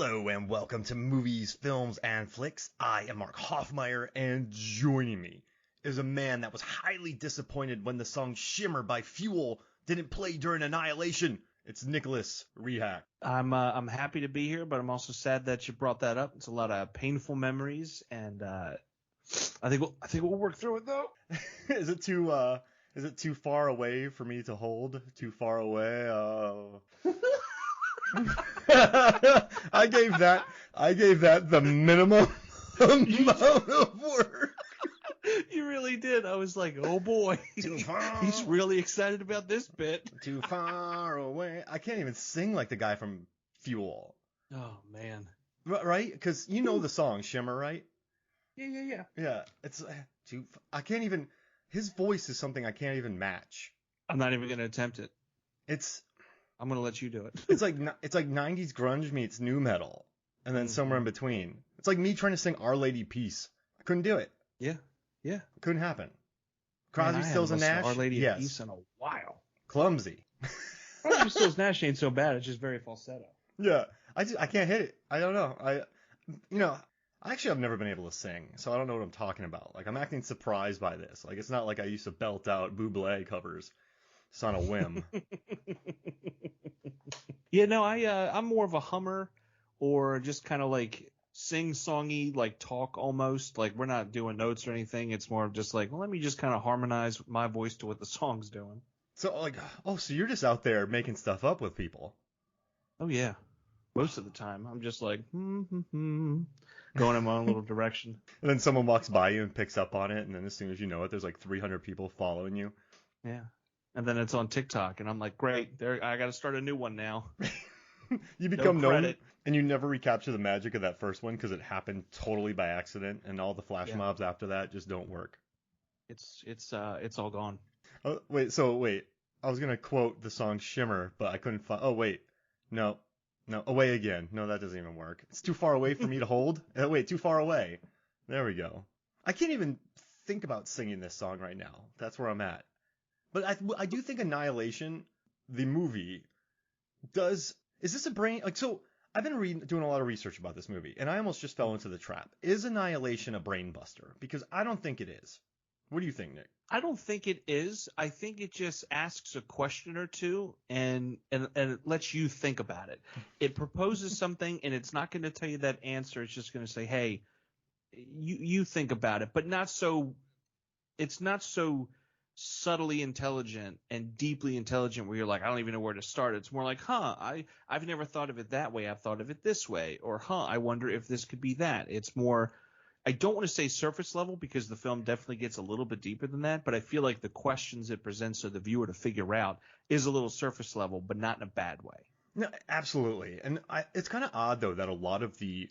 Hello and welcome to Movies, Films, and Flicks. I am Mark Hoffmeyer, and joining me is a man that was highly disappointed when the song Shimmer by Fuel didn't play during Annihilation. It's Nicholas Rehack. I'm happy to be here, but I'm also sad that you brought that up. It's a lot of painful memories, and I think we'll work through it though. Is it too far away for me to hold? Too far away? I gave that the minimum amount of work. You really did. I was like, oh boy, he's really excited about this bit. Too far away. I can't even sing like the guy from Fuel. Oh man. Right? Because you know the song Shimmer, right? Yeah. Yeah. It's too. I can't even. His voice is something I can't even match. I'm not even gonna attempt it. I'm gonna let you do it. It's like 90s grunge meets new metal, and then somewhere in between. It's like me trying to sing Our Lady Peace. I couldn't do it. Yeah. It couldn't happen. Crosby, Stills, and Nash. Our Lady yes. Peace in a while. Clumsy. Crosby, Stills, Nash ain't so bad. It's just very falsetto. Yeah. I can't hit it. I don't know. I've never been able to sing, so I don't know what I'm talking about. Like, I'm acting surprised by this. Like, it's not like I used to belt out Bublé covers just on a whim. Yeah, no, I'm more of a hummer, or just kind of like sing-songy, like talk almost. Like, we're not doing notes or anything. It's more of just like, well, let me just kind of harmonize my voice to what the song's doing. So so you're just out there making stuff up with people. Oh yeah, most of the time I'm just like going in my own little direction. And then someone walks by you and picks up on it, and then as soon as you know it, there's like 300 people following you. Yeah. And then it's on TikTok, and I'm like, great, I got to start a new one now. You become known, and you never recapture the magic of that first one because it happened totally by accident, and all the flash mobs after that just don't work. It's all gone. Oh, wait. I was gonna quote the song Shimmer, but I couldn't find. Oh wait, no, away again. No, that doesn't even work. It's too far away for me to hold. Wait, too far away. There we go. I can't even think about singing this song right now. That's where I'm at. But I do think Annihilation, the movie, is this a brain, like, so I've been doing a lot of research about this movie, and I almost just fell into the trap. Is Annihilation a brain buster? Because I don't think it is. What do you think, Nick? I don't think it is. I think it just asks a question or two and it lets you think about it. It proposes something, and it's not going to tell you that answer. It's just going to say, hey, you think about it, but it's not so subtly intelligent and deeply intelligent where you're like, I don't even know where to start. It's more like, I've never thought of it that way. I've thought of it this way. Or, I wonder if this could be that. It's more, I don't want to say surface level because the film definitely gets a little bit deeper than that, but I feel like the questions it presents to the viewer to figure out is a little surface level, but not in a bad way. No, absolutely. And it's kind of odd, though, that a lot of the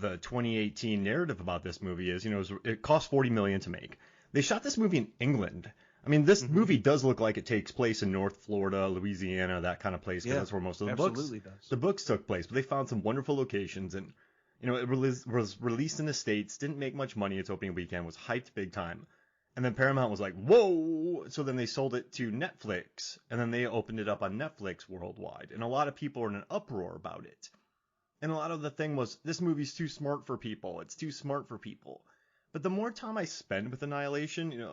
2018 narrative about this movie is, it cost $40 million to make. They shot this movie in England. I mean, this movie does look like it takes place in North Florida, Louisiana, that kind of place, because that's where most of the books took place. But they found some wonderful locations, and it was released in the States, didn't make much money its opening weekend, was hyped big time, and then Paramount was like, whoa! So then they sold it to Netflix, and then they opened it up on Netflix worldwide, and a lot of people are in an uproar about it. And a lot of the thing was, this movie's too smart for people. It's too smart for people. But the more time I spend with Annihilation,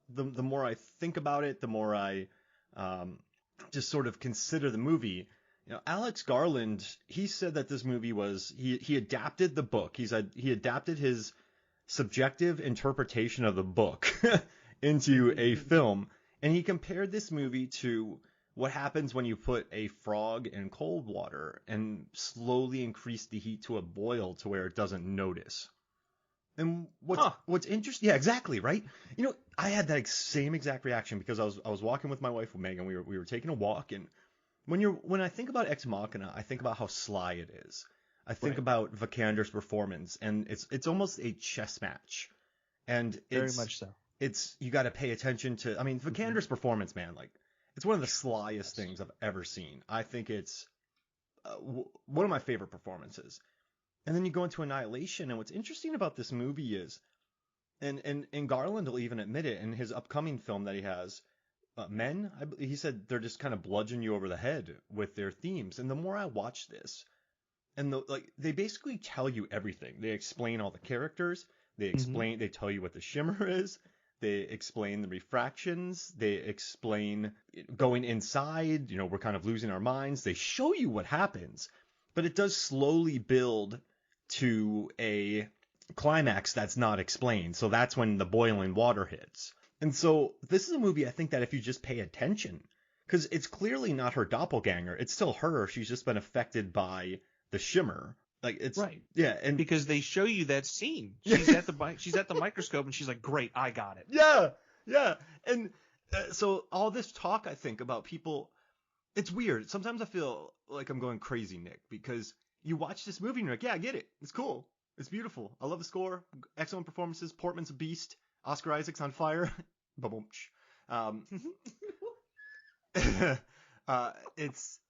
the more I think about it, the more I just sort of consider the movie. Alex Garland, he said that this movie was, he adapted the book. He adapted his subjective interpretation of the book into a film, and he compared this movie to what happens when you put a frog in cold water and slowly increase the heat to a boil to where it doesn't notice. And what's interesting, yeah, exactly, right? I had that same exact reaction because I was walking with my wife Megan. We were taking a walk, and when I think about Ex Machina, I think about how sly it is. I think about Vikander's performance, and it's almost a chess match, and very much so. You got to pay attention to. I mean, Vikander's performance, man, like it's one of the slyest things I've ever seen. I think it's one of my favorite performances. And then you go into Annihilation, and what's interesting about this movie is, and Garland will even admit it in his upcoming film that he has, Men, he said they're just kind of bludgeoning you over the head with their themes. And the more I watch this, And they basically tell you everything. They explain all the characters. They tell you what the shimmer is. They explain the refractions. They explain going inside. We're kind of losing our minds. They show you what happens, but it does slowly build to a climax that's not explained. So that's when the boiling water hits. And so this is a movie I think that if you just pay attention, because it's clearly not her doppelganger. It's still her. She's just been affected by the shimmer. Like it's right. Yeah, and because they show you that scene. She's at the microscope and she's like, "Great, I got it." Yeah. And so all this talk I think about people, it's weird. Sometimes I feel like I'm going crazy, Nick, because you watch this movie and you're like, "Yeah, I get it. It's cool. It's beautiful. I love the score. Excellent performances. Portman's a beast. Oscar Isaac's on fire." It's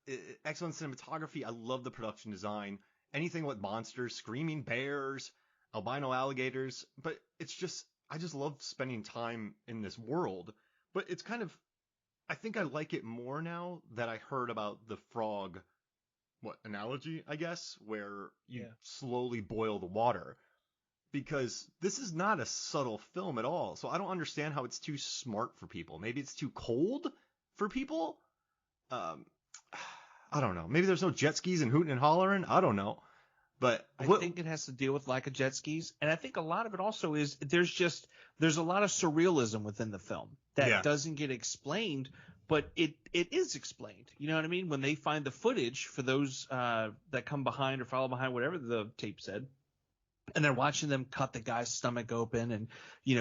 excellent cinematography. I love the production design. Anything with monsters, screaming bears, albino alligators. But it's just, I just love spending time in this world. But it's kind of, I think I like it more now that I heard about the frog, analogy, I guess, where you slowly boil the water. Because this is not a subtle film at all. So I don't understand how it's too smart for people. Maybe it's too cold for people. I don't know. Maybe there's no jet skis and hooting and hollering. I don't know. But I think it has to deal with lack of jet skis. And I think a lot of it also is there's a lot of surrealism within the film that doesn't get explained, but it is explained. You know what I mean? When they find the footage for those that come behind or follow behind, whatever the tape said, and they're watching them cut the guy's stomach open and,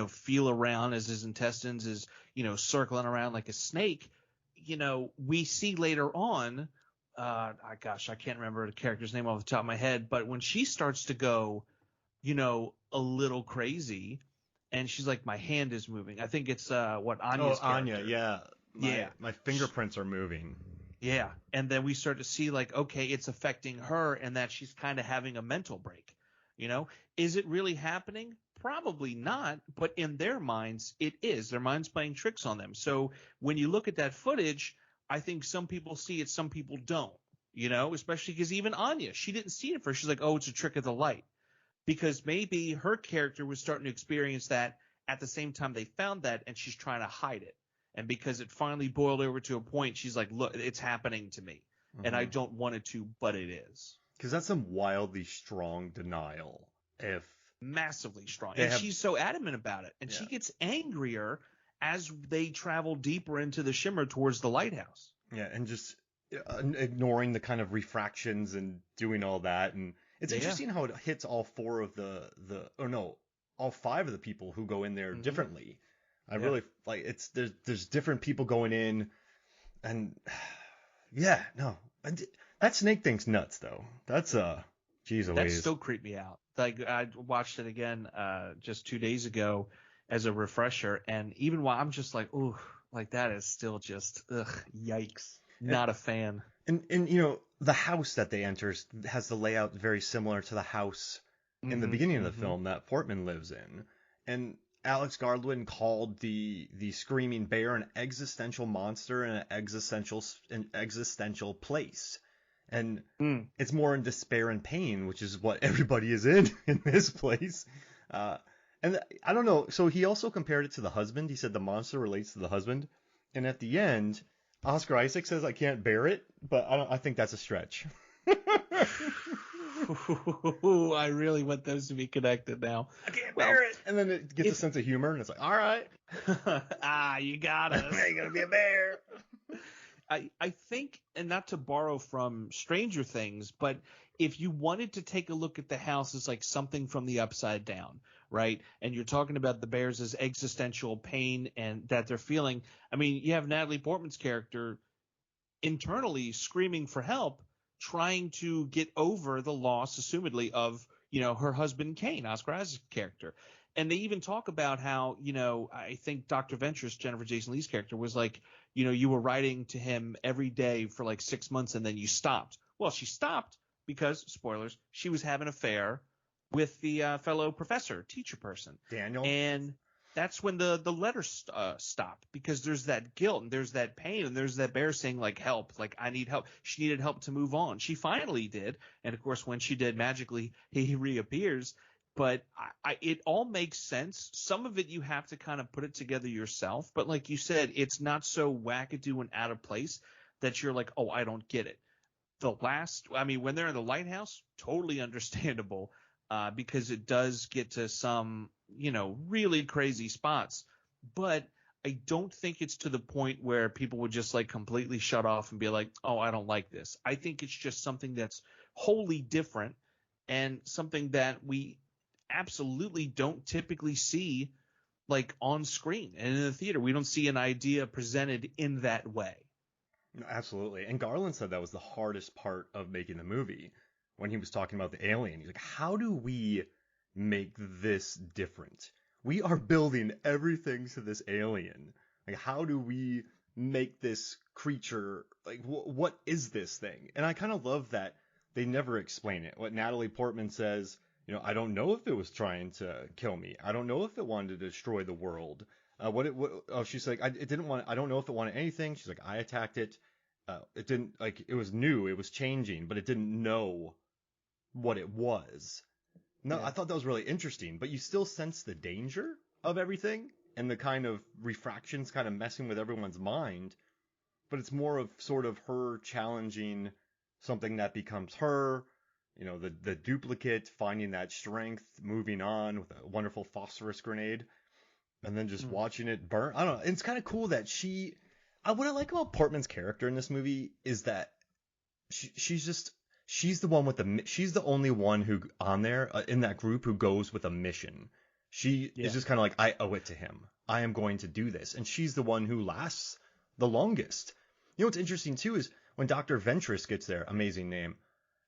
feel around as his intestines is, circling around like a snake. We see later on, I can't remember the character's name off the top of my head, but when she starts to go, a little crazy, and she's like, my hand is moving. I think it's Anya's character. Anya, yeah. My fingerprints are moving. Yeah, and then we start to see like, okay, it's affecting her, and that she's kind of having a mental break. Is it really happening? Probably not, but in their minds, it is. Their mind's playing tricks on them. So when you look at that footage, I think some people see it, some people don't, especially because even Anya, she didn't see it first. She's like, oh, it's a trick of the light. Because maybe her character was starting to experience that at the same time they found that, and she's trying to hide it. And because it finally boiled over to a point, she's like, look, it's happening to me. Mm-hmm. And I don't want it to, but it is. Because that's some wildly strong denial. Massively strong. And she's so adamant about it. And she gets angrier as they travel deeper into the shimmer towards the lighthouse. Yeah, and just ignoring the kind of refractions and doing all that. And it's interesting how it hits all four of all five of the people who go in there differently. I really like there's different people going in, and that snake thing's nuts though. That's geez Louise. That still creeped me out. Like I watched it again just 2 days ago as a refresher, and even while I'm just like, ooh, like that is still just yikes. Not a fan. And the house that they enter has the layout very similar to the house in the beginning of the film that Portman lives in. And Alex Garland called the screaming bear an existential monster in an existential place. And it's more in despair and pain, which is what everybody is in this place. And I don't know. So he also compared it to the husband. He said the monster relates to the husband. And at the end, Oscar Isaac says, I can't bear it, but I think that's a stretch. I really want those to be connected now. I can't bear it. And then it gets a sense of humor, and it's like, all right. You got us. You're going to be a bear. I think, and not to borrow from Stranger Things, but if you wanted to take a look at the house as like something from the upside down, right? And you're talking about the bears as existential pain and that they're feeling. I mean, you have Natalie Portman's character internally screaming for help, trying to get over the loss, assumedly, of, her husband Kane, Oscar Isaac's character. And they even talk about how, I think Dr. Ventress, Jennifer Jason Leigh's character, was like, you were writing to him every day for like 6 months and then you stopped. Well, she stopped because, spoilers, she was having an affair with the fellow teacher person. Daniel. And that's when the letters stop, because there's that guilt and there's that pain and there's that bear saying like help, like I need help. She needed help to move on. She finally did, and of course when she did, magically he reappears. But it all makes sense. Some of it you have to kind of put it together yourself, but like you said, it's not so wackadoo and out of place that you're like, oh, I don't get it. When they're in the lighthouse, totally understandable, because it does get to some, really crazy spots. But I don't think it's to the point where people would just like completely shut off and be like, oh, I don't like this. I think it's just something that's wholly different and something that we absolutely don't typically see like on screen and in the theater. We don't see an idea presented in that way. No, absolutely. And Garland said that was the hardest part of making the movie when he was talking about the alien. He's like, how do we make this different? We are building everything to this alien. Like, how do we make this creature, like, what is this thing? And I kind of love that they never explain it. What Natalie Portman says, I don't know if it was trying to kill me. I don't know if it wanted to destroy the world. She's like, it didn't want, I don't know if it wanted anything. She's like, I attacked it. It didn't, like, it was new, it was changing, but it didn't know what it was. No, yeah. I thought that was really interesting, but you still sense the danger of everything and the kind of refractions kind of messing with everyone's mind. But it's more of sort of her challenging something that becomes her, the duplicate, finding that strength, moving on with a wonderful phosphorus grenade, and then just watching it burn. I don't know. It's kind of cool that what I like about Portman's character in this movie is that she's the only one who on there in that group who goes with a mission. She is just kind of like, I owe it to him. I am going to do this. And she's the one who lasts the longest. What's interesting too is when Dr. Ventress gets there, amazing name,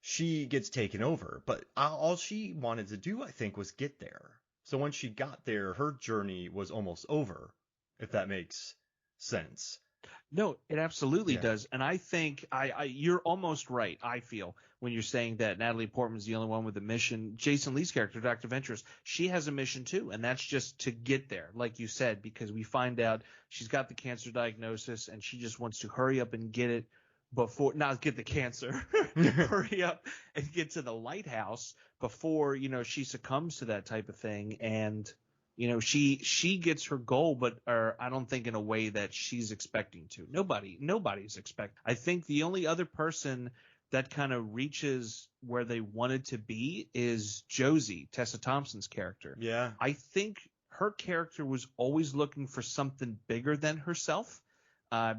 she gets taken over. But all she wanted to do, I think, was get there. So when she got there, her journey was almost over, if that makes sense. No, it absolutely does. And I think you're almost right, I feel, when you're saying that Natalie Portman's the only one with a mission. Jason Lee's character, Dr. Ventress, she has a mission too, and that's just to get there, like you said, because we find out she's got the cancer diagnosis and she just wants to hurry up and get it not get the cancer, hurry up and get to the lighthouse before, she succumbs to that type of thing. And she gets her goal, but I don't think in a way that she's expecting to. Nobody's expecting. I think the only other person that kind of reaches where they wanted to be is Josie, Tessa Thompson's character. Yeah. I think her character was always looking for something bigger than herself,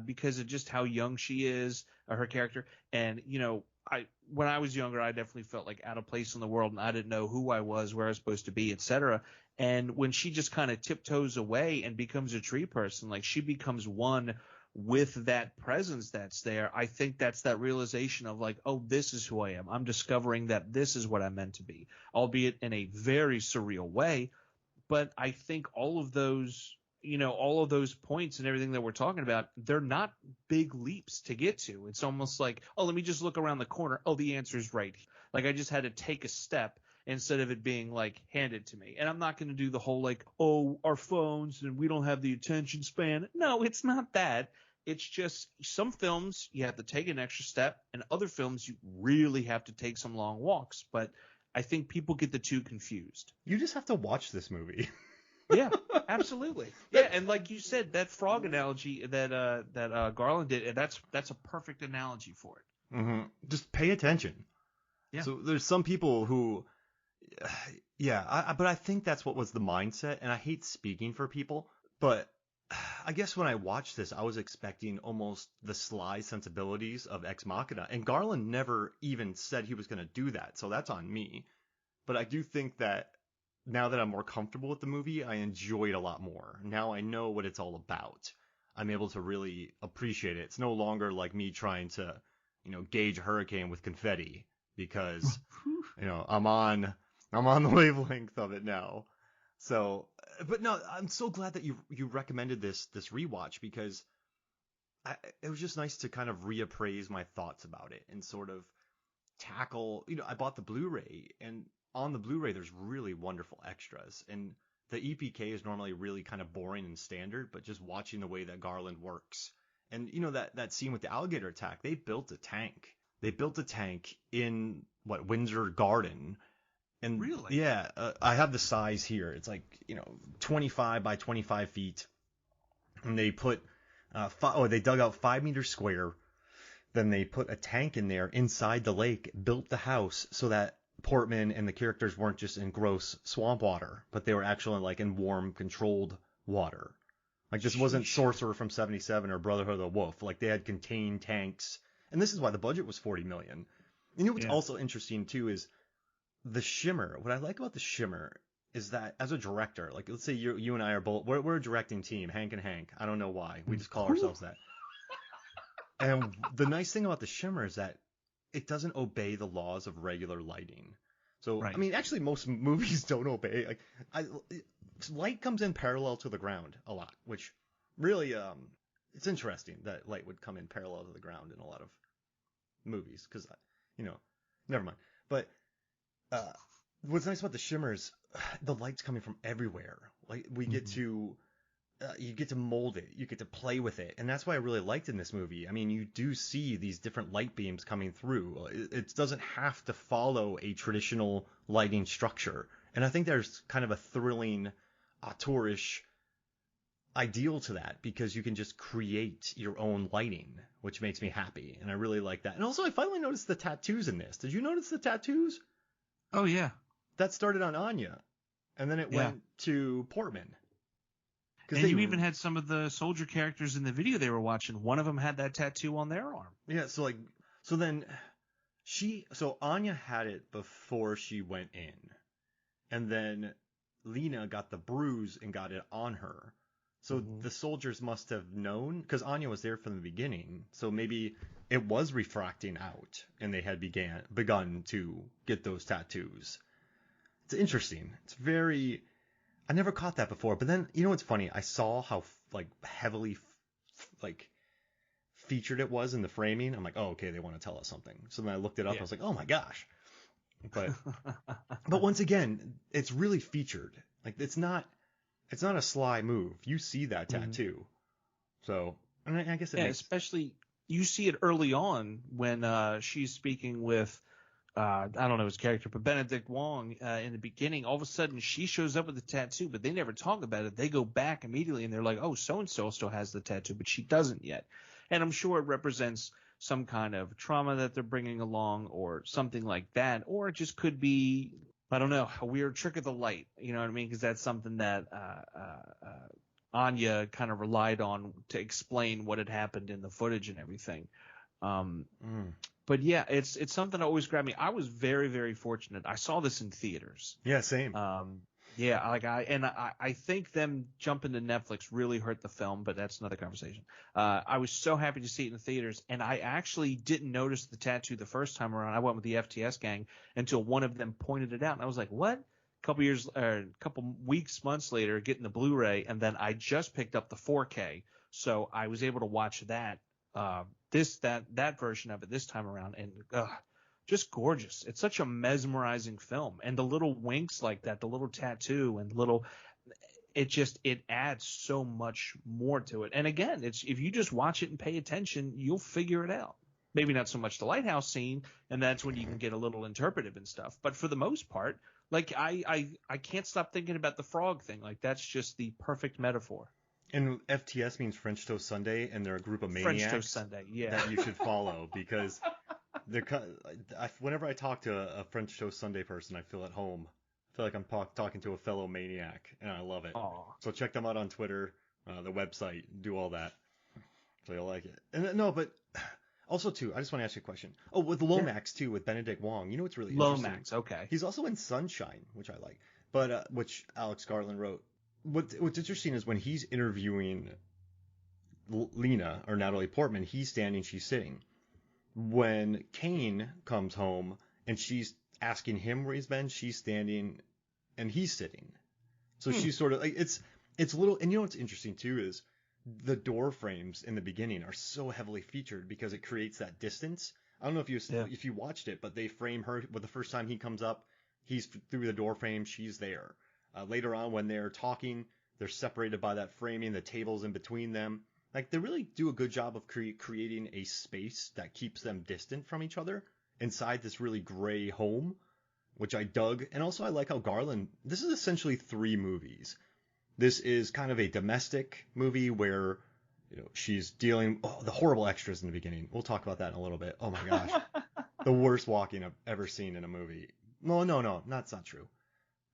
because of just how young she is, her character. And, when I was younger, I definitely felt like out of place in the world, and I didn't know who I was, where I was supposed to be, etc. And when she just kind of tiptoes away and becomes a tree person, like she becomes one with that presence that's there, I think that's that realization of like, oh, this is who I am. I'm discovering that this is what I'm meant to be, albeit in a very surreal way. But I think all of those points and everything that we're talking about, they're not big leaps to get to. It's almost like, oh, let me just look around the corner. Oh, the answer is right. Like I just had to take a step instead of it being like handed to me. And I'm not going to do the whole like, oh, our phones and we don't have the attention span. No, it's not that. It's just some films you have to take an extra step, and other films you really have to take some long walks. But I think people get the two confused. You just have to watch this movie. Yeah, absolutely. Yeah, and like you said, that frog analogy that Garland did, that's a perfect analogy for it. Mm-hmm. Just pay attention. Yeah. So there's some people who, but I think that's what was the mindset, and I hate speaking for people, but I guess when I watched this, I was expecting almost the sly sensibilities of Ex Machina, and Garland never even said he was going to do that, so that's on me. But I do think that now that I'm more comfortable with the movie, I enjoy it a lot more. Now I know what it's all about. I'm able to really appreciate it. It's no longer like me trying to, gauge a hurricane with confetti because, I'm on the wavelength of it now. So, but no, I'm so glad that you recommended this rewatch because it was just nice to kind of reappraise my thoughts about it and sort of tackle, I bought the Blu-ray, and on the Blu-ray, there's really wonderful extras. And the EPK is normally really kind of boring and standard, but just watching the way that Garland works. And you know that scene with the alligator attack, they built a tank. They built a tank in Windsor Garden. And really? Yeah, I have the size here. It's like, 25 by 25 feet. And they put they dug out 5 meters square. Then they put a tank in there inside the lake, built the house so that Portman and the characters weren't just in gross swamp water, but they were actually like in warm, controlled water. Like this wasn't Sorcerer from '77 or Brotherhood of the Wolf. Like they had contained tanks, and this is why the budget was $40 million. You know what's also interesting too is the shimmer. What I like about the shimmer is that as a director, like let's say you and I are both, we're a directing team, Hank and Hank. I don't know why we just call ourselves that. And the nice thing about the shimmer is that it doesn't obey the laws of regular lighting. So, right. I mean, actually, most movies don't obey. Like, light comes in parallel to the ground a lot, which really, it's interesting that light would come in parallel to the ground in a lot of movies, because, never mind. But what's nice about the shimmer is the light's coming from everywhere. Like, we get to you get to mold it, you get to play with it, and that's why I really liked in this movie. I mean, you do see these different light beams coming through. It doesn't have to follow a traditional lighting structure, and I think there's kind of a thrilling, auteurish ideal to that, because you can just create your own lighting, which makes me happy, and I really like that. And also, I finally noticed the tattoos in this. Did you notice the tattoos? Oh yeah, that started on Anya, and then it went to Portman. And you even had some of the soldier characters in the video they were watching. One of them had that tattoo on their arm. Yeah, so Anya had it before she went in. And then Lena got the bruise and got it on her. So the soldiers must have known, because Anya was there from the beginning. So maybe it was refracting out, and they had begun to get those tattoos. It's interesting. It's very... I never caught that before, but then, you know what's funny? I saw how, heavily, featured it was in the framing. I'm like, oh, okay, they want to tell us something. So then I looked it up, and I was like, oh my gosh. But once again, it's really featured. Like, it's not a sly move. You see that tattoo. So, and I guess it makes... especially, you see it early on when she's speaking with... I don't know his character, but Benedict Wong in the beginning, all of a sudden she shows up with the tattoo, but they never talk about it. They go back immediately and they're like, oh, so-and-so still has the tattoo, but she doesn't yet. And I'm sure it represents some kind of trauma that they're bringing along or something like that. Or it just could be, I don't know, a weird trick of the light. You know what I mean? Because that's something that Anya kind of relied on to explain what had happened in the footage and everything. But yeah, it's something that always grabbed me. I was very, very fortunate. I saw this in theaters. Yeah, same. I think them jumping to Netflix really hurt the film, but that's another conversation. I was so happy to see it in the theaters, and I actually didn't notice the tattoo the first time around. I went with the FTS gang until one of them pointed it out, and I was like, what? A couple weeks, months later, getting the Blu-ray, and then I just picked up the 4K, so I was able to watch that. That version of it this time around, and just gorgeous. It's such a mesmerizing film, and the little winks like that, the little tattoo and it adds so much more to it. And again, if you just watch it and pay attention, you'll figure it out. Maybe not so much the lighthouse scene, and that's when you can get a little interpretive and stuff. But for the most part, like I can't stop thinking about the frog thing. Like that's just the perfect metaphor. And FTS means French Toast Sunday, and they're a group of maniacs French Toast Sunday, that you should follow, because whenever I talk to a French Toast Sunday person, I feel at home. I feel like I'm talking to a fellow maniac, and I love it. Aww. So check them out on Twitter, the website, do all that. So you'll like it. And no, but also too, I just want to ask you a question. Oh, with Lomax too, with Benedict Wong. You know what's really interesting? Lomax, okay. He's also in Sunshine, which I like, but which Alex Garland wrote. What's interesting is when he's interviewing Lena or Natalie Portman, he's standing, she's sitting. When Kane comes home and she's asking him where he's been, she's standing and he's sitting. So she's sort of like it's little. And you know what's interesting too is the door frames in the beginning are so heavily featured because it creates that distance. I don't know if you watched it, but they frame her. But the first time he comes up, he's through the door frame, she's there. Later on, when they're talking, they're separated by that framing, the tables in between them. Like, they really do a good job of creating a space that keeps them distant from each other inside this really gray home, which I dug. And also I like how Garland, this is essentially 3 movies. This is kind of a domestic movie where, she's dealing, the horrible extras in the beginning. We'll talk about that in a little bit. Oh my gosh. The worst walking I've ever seen in a movie. No, that's not true.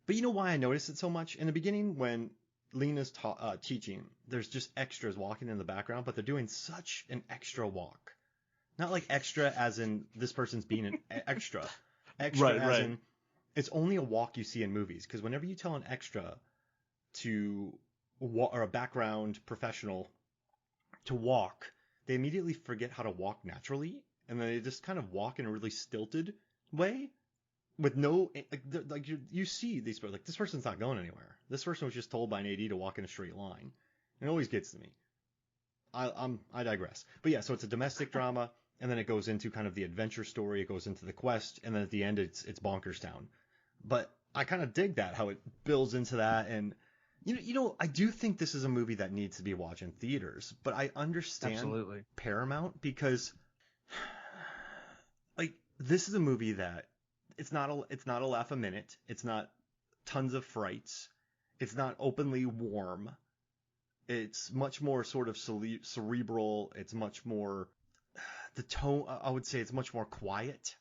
But you know why I noticed it so much? In the beginning, when Lena's teaching, there's just extras walking in the background, but they're doing such an extra walk. Not like extra as in this person's being an extra. Extra as in it's only a walk you see in movies. Because whenever you tell an extra to or a background professional to walk, they immediately forget how to walk naturally, and then they just kind of walk in a really stilted way with no like you see these people like this person's not going anywhere. This person was just told by an AD to walk in a straight line. It always gets to me. I digress. But yeah, so it's a domestic drama, and then it goes into kind of the adventure story. It goes into the quest, and then at the end it's Bonkers Town. But I kind of dig that how it builds into that. And I do think this is a movie that needs to be watched in theaters, but I understand Absolutely. Paramount because like this is a movie that it's not a laugh a minute. It's not tons of frights. It's not openly warm. It's much more sort of cerebral. It's much more the tone. I would say it's much more quiet.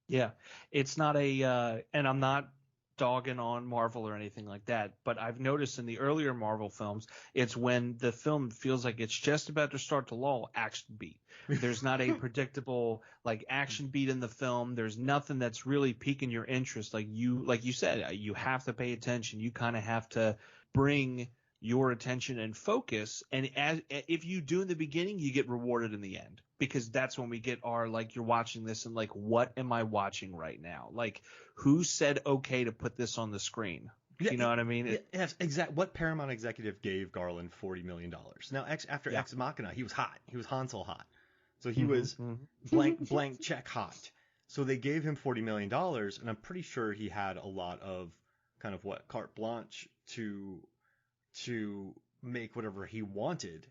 Yeah, it's not and I'm not dogging on Marvel or anything like that, but I've noticed in the earlier Marvel films, it's when the film feels like it's just about to start to lull, action beat. There's not a predictable like action beat in the film. There's nothing that's really piquing your interest. Like you said, you have to pay attention. You kind of have to bring your attention and focus. And if you do in the beginning, you get rewarded in the end, because that's when we get our, like, you're watching this and like, what am I watching right now? Like, who said okay to put this on the screen? You know what I mean? Yes, exactly. What Paramount executive gave Garland $40 million? Now, after Ex Machina, he was hot. He was Hansel hot. So he was blank check hot. So they gave him $40 million, and I'm pretty sure he had a lot of kind of carte blanche to make whatever he wanted.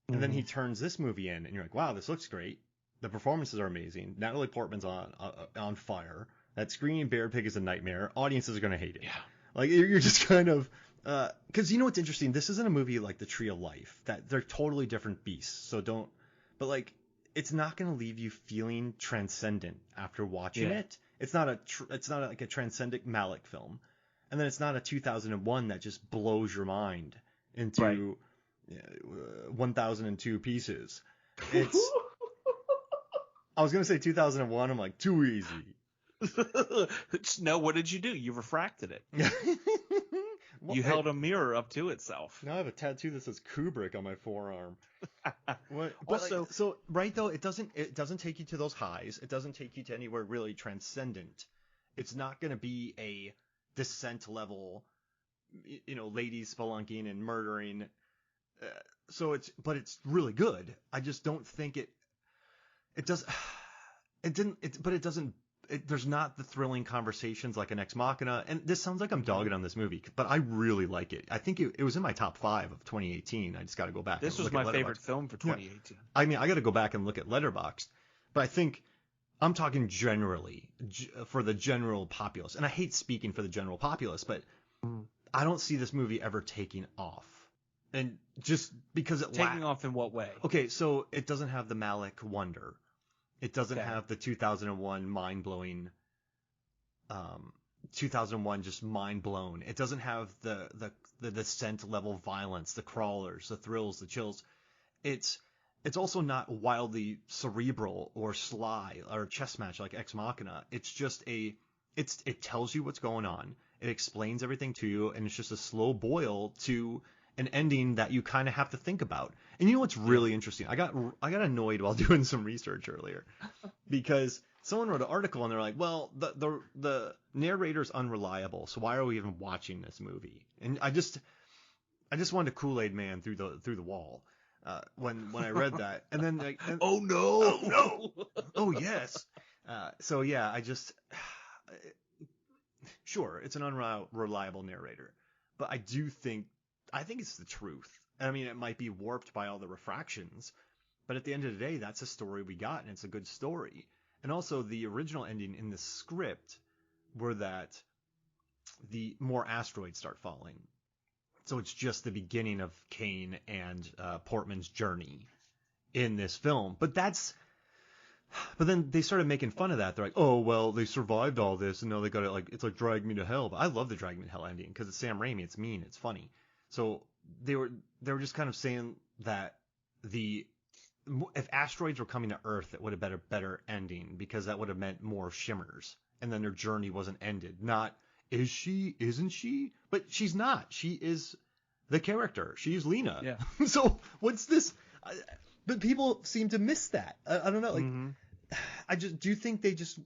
And then he turns this movie in, and you're like, wow, this looks great. The performances are amazing. Natalie Portman's on fire. That screaming bear pig is a nightmare. Audiences are going to hate it. Yeah. Like, you're just kind of... Because you know what's interesting? This isn't a movie like The Tree of Life. That they're totally different beasts. So don't... But, like, it's not going to leave you feeling transcendent after watching it. It's not like a transcendent Malick film. And then it's not a 2001 that just blows your mind into 1,002 pieces. It's... I was going to say 2001. I'm like, too easy. No, what did you do? You refracted it. Well, you held a mirror up to itself. Now I have a tattoo that says Kubrick on my forearm. What? Also, like, so right though, it doesn't take you to those highs. It doesn't take you to anywhere really transcendent. It's not going to be a Descent level, ladies spelunking and murdering. But it's really good. I just don't think it does. It didn't. But it doesn't. There's not the thrilling conversations like an Ex Machina. And this sounds like I'm dogging on this movie, but I really like it. I think it was in my top 5 of 2018. I just got to go back. This was my favorite film for 2018. Yeah. I mean, I got to go back and look at Letterboxd, but I think I'm talking generally for the general populace. And I hate speaking for the general populace, but I don't see this movie ever taking off. And just because it taking off in what way? Okay, so it doesn't have the Malick wonder. It doesn't have the 2001 mind-blowing 2001 just mind-blown. It doesn't have the Descent level violence, the crawlers, the thrills, the chills. It's also not wildly cerebral or sly or chess match like Ex Machina. It's just it tells you what's going on. It explains everything to you, and it's just a slow boil to an ending that you kind of have to think about. And you know what's really interesting? I got annoyed while doing some research earlier because someone wrote an article and they're like, well, the narrator's unreliable, so why are we even watching this movie? And I just wanted a Kool-Aid man through the wall when I read that. And then oh no, oh yes. So yeah, sure, it's an unreliable narrator. but I think it's the truth. I mean, it might be warped by all the refractions, but at the end of the day, that's a story we got, and it's a good story. And also, the original ending in the script were that the more asteroids start falling. So it's just the beginning of Kane and Portman's journey in this film. But then they started making fun of that. They're like, oh, well, they survived all this, and now they got it, like, it's like Drag Me to Hell. But I love the Drag Me to Hell ending because it's Sam Raimi. It's mean. It's funny. So they were just kind of saying that if asteroids were coming to Earth, it would have been a better ending because that would have meant more shimmers, and then their journey wasn't ended. Not, is she, isn't she? But she's not. She is the character. She's Lena. Yeah. So what's this? But people seem to miss that. I don't know. Like, do you think they just?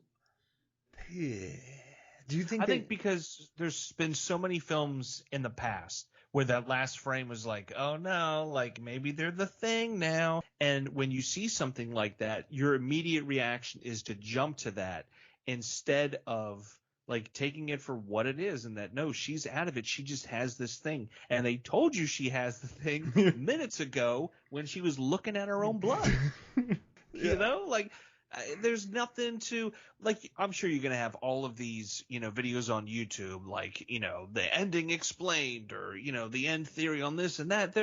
Do you think? I think because there's been so many films in the past where that last frame was like, oh no, like maybe they're the thing now. And when you see something like that, your immediate reaction is to jump to that instead of like taking it for what it is, and that no, she's out of it. She just has this thing. And they told you she has the thing minutes ago when she was looking at her own blood. You know, like there's nothing to, like, I'm sure you're going to have all of these, videos on YouTube, like, the ending explained, or, the end theory on this and that.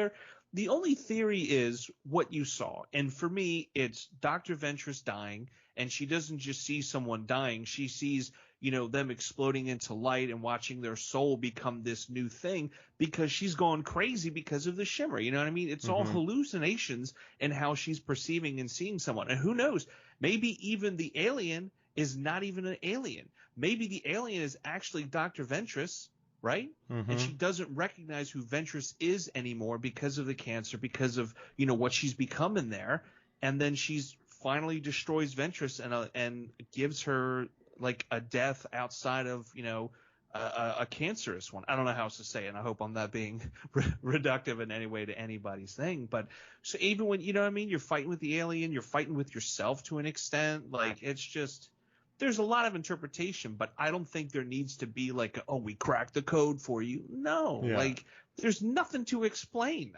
The only theory is what you saw. And for me, it's Dr. Ventress dying, and she doesn't just see someone dying. She sees, them exploding into light and watching their soul become this new thing because she's gone crazy because of the shimmer. You know what I mean? It's all hallucinations in how she's perceiving and seeing someone. And who knows? Maybe even the alien is not even an alien. Maybe the alien is actually Dr. Ventress, right? And she doesn't recognize who Ventress is anymore because of the cancer, because of, what she's become in there. And then she's finally destroys Ventress and gives her like a death outside of, a cancerous one. I don't know how else to say it, and I hope I'm not being reductive in any way to anybody's thing. But so even when, you know what I mean, you're fighting with the alien, you're fighting with yourself to an extent. Like, it's just, there's a lot of interpretation, but I don't think there needs to be like, oh, we cracked the code for you. No, like, there's nothing to explain.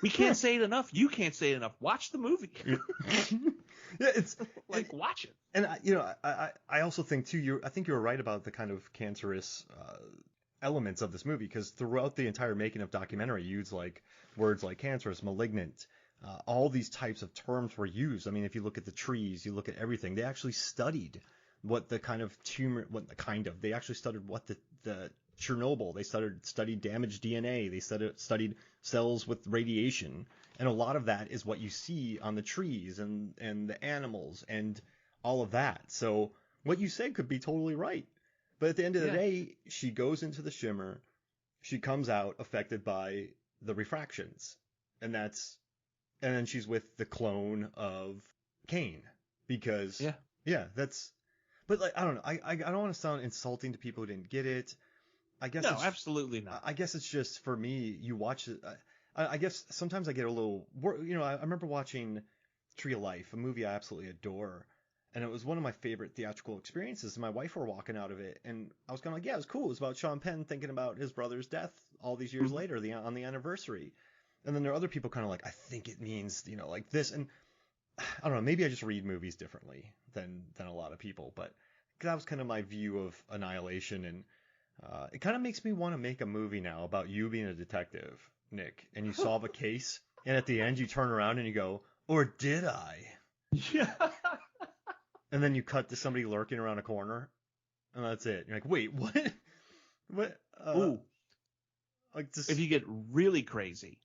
We can't say it enough. You can't say it enough. Watch the movie. Yeah, it's like, watch it. And I also think too. I think you're right about the kind of cancerous elements of this movie, because throughout the entire making of documentary, you use like words like cancerous, malignant. All these types of terms were used. I mean, if you look at the trees, you look at everything. They actually studied what the kind of tumor, they actually studied what the Chernobyl. They studied damaged DNA. They studied cells with radiation. And a lot of that is what you see on the trees and the animals and all of that. So what you said could be totally right. But at the end of the day, she goes into the shimmer. She comes out affected by the refractions. And then she's with the clone of Kane. Because, but like, I don't know. I don't want to sound insulting to people who didn't get it. I guess no, absolutely not. I guess it's just, for me, you watch it. I guess sometimes I get a little, I remember watching Tree of Life, a movie I absolutely adore, and it was one of my favorite theatrical experiences. And my wife were walking out of it, and I was kind of like, yeah, it was cool. It was about Sean Penn thinking about his brother's death all these years later, on the anniversary. And then there are other people kind of like, I think it means, like this. And I don't know, maybe I just read movies differently than a lot of people, but that was kind of my view of Annihilation. And it kind of makes me want to make a movie now about you being a detective, Nick, and you solve a case, and at the end you turn around and you go, or did I? Yeah. And then you cut to somebody lurking around a corner, and that's it. You're like, wait, what? What? Ooh. Like just... If you get really crazy,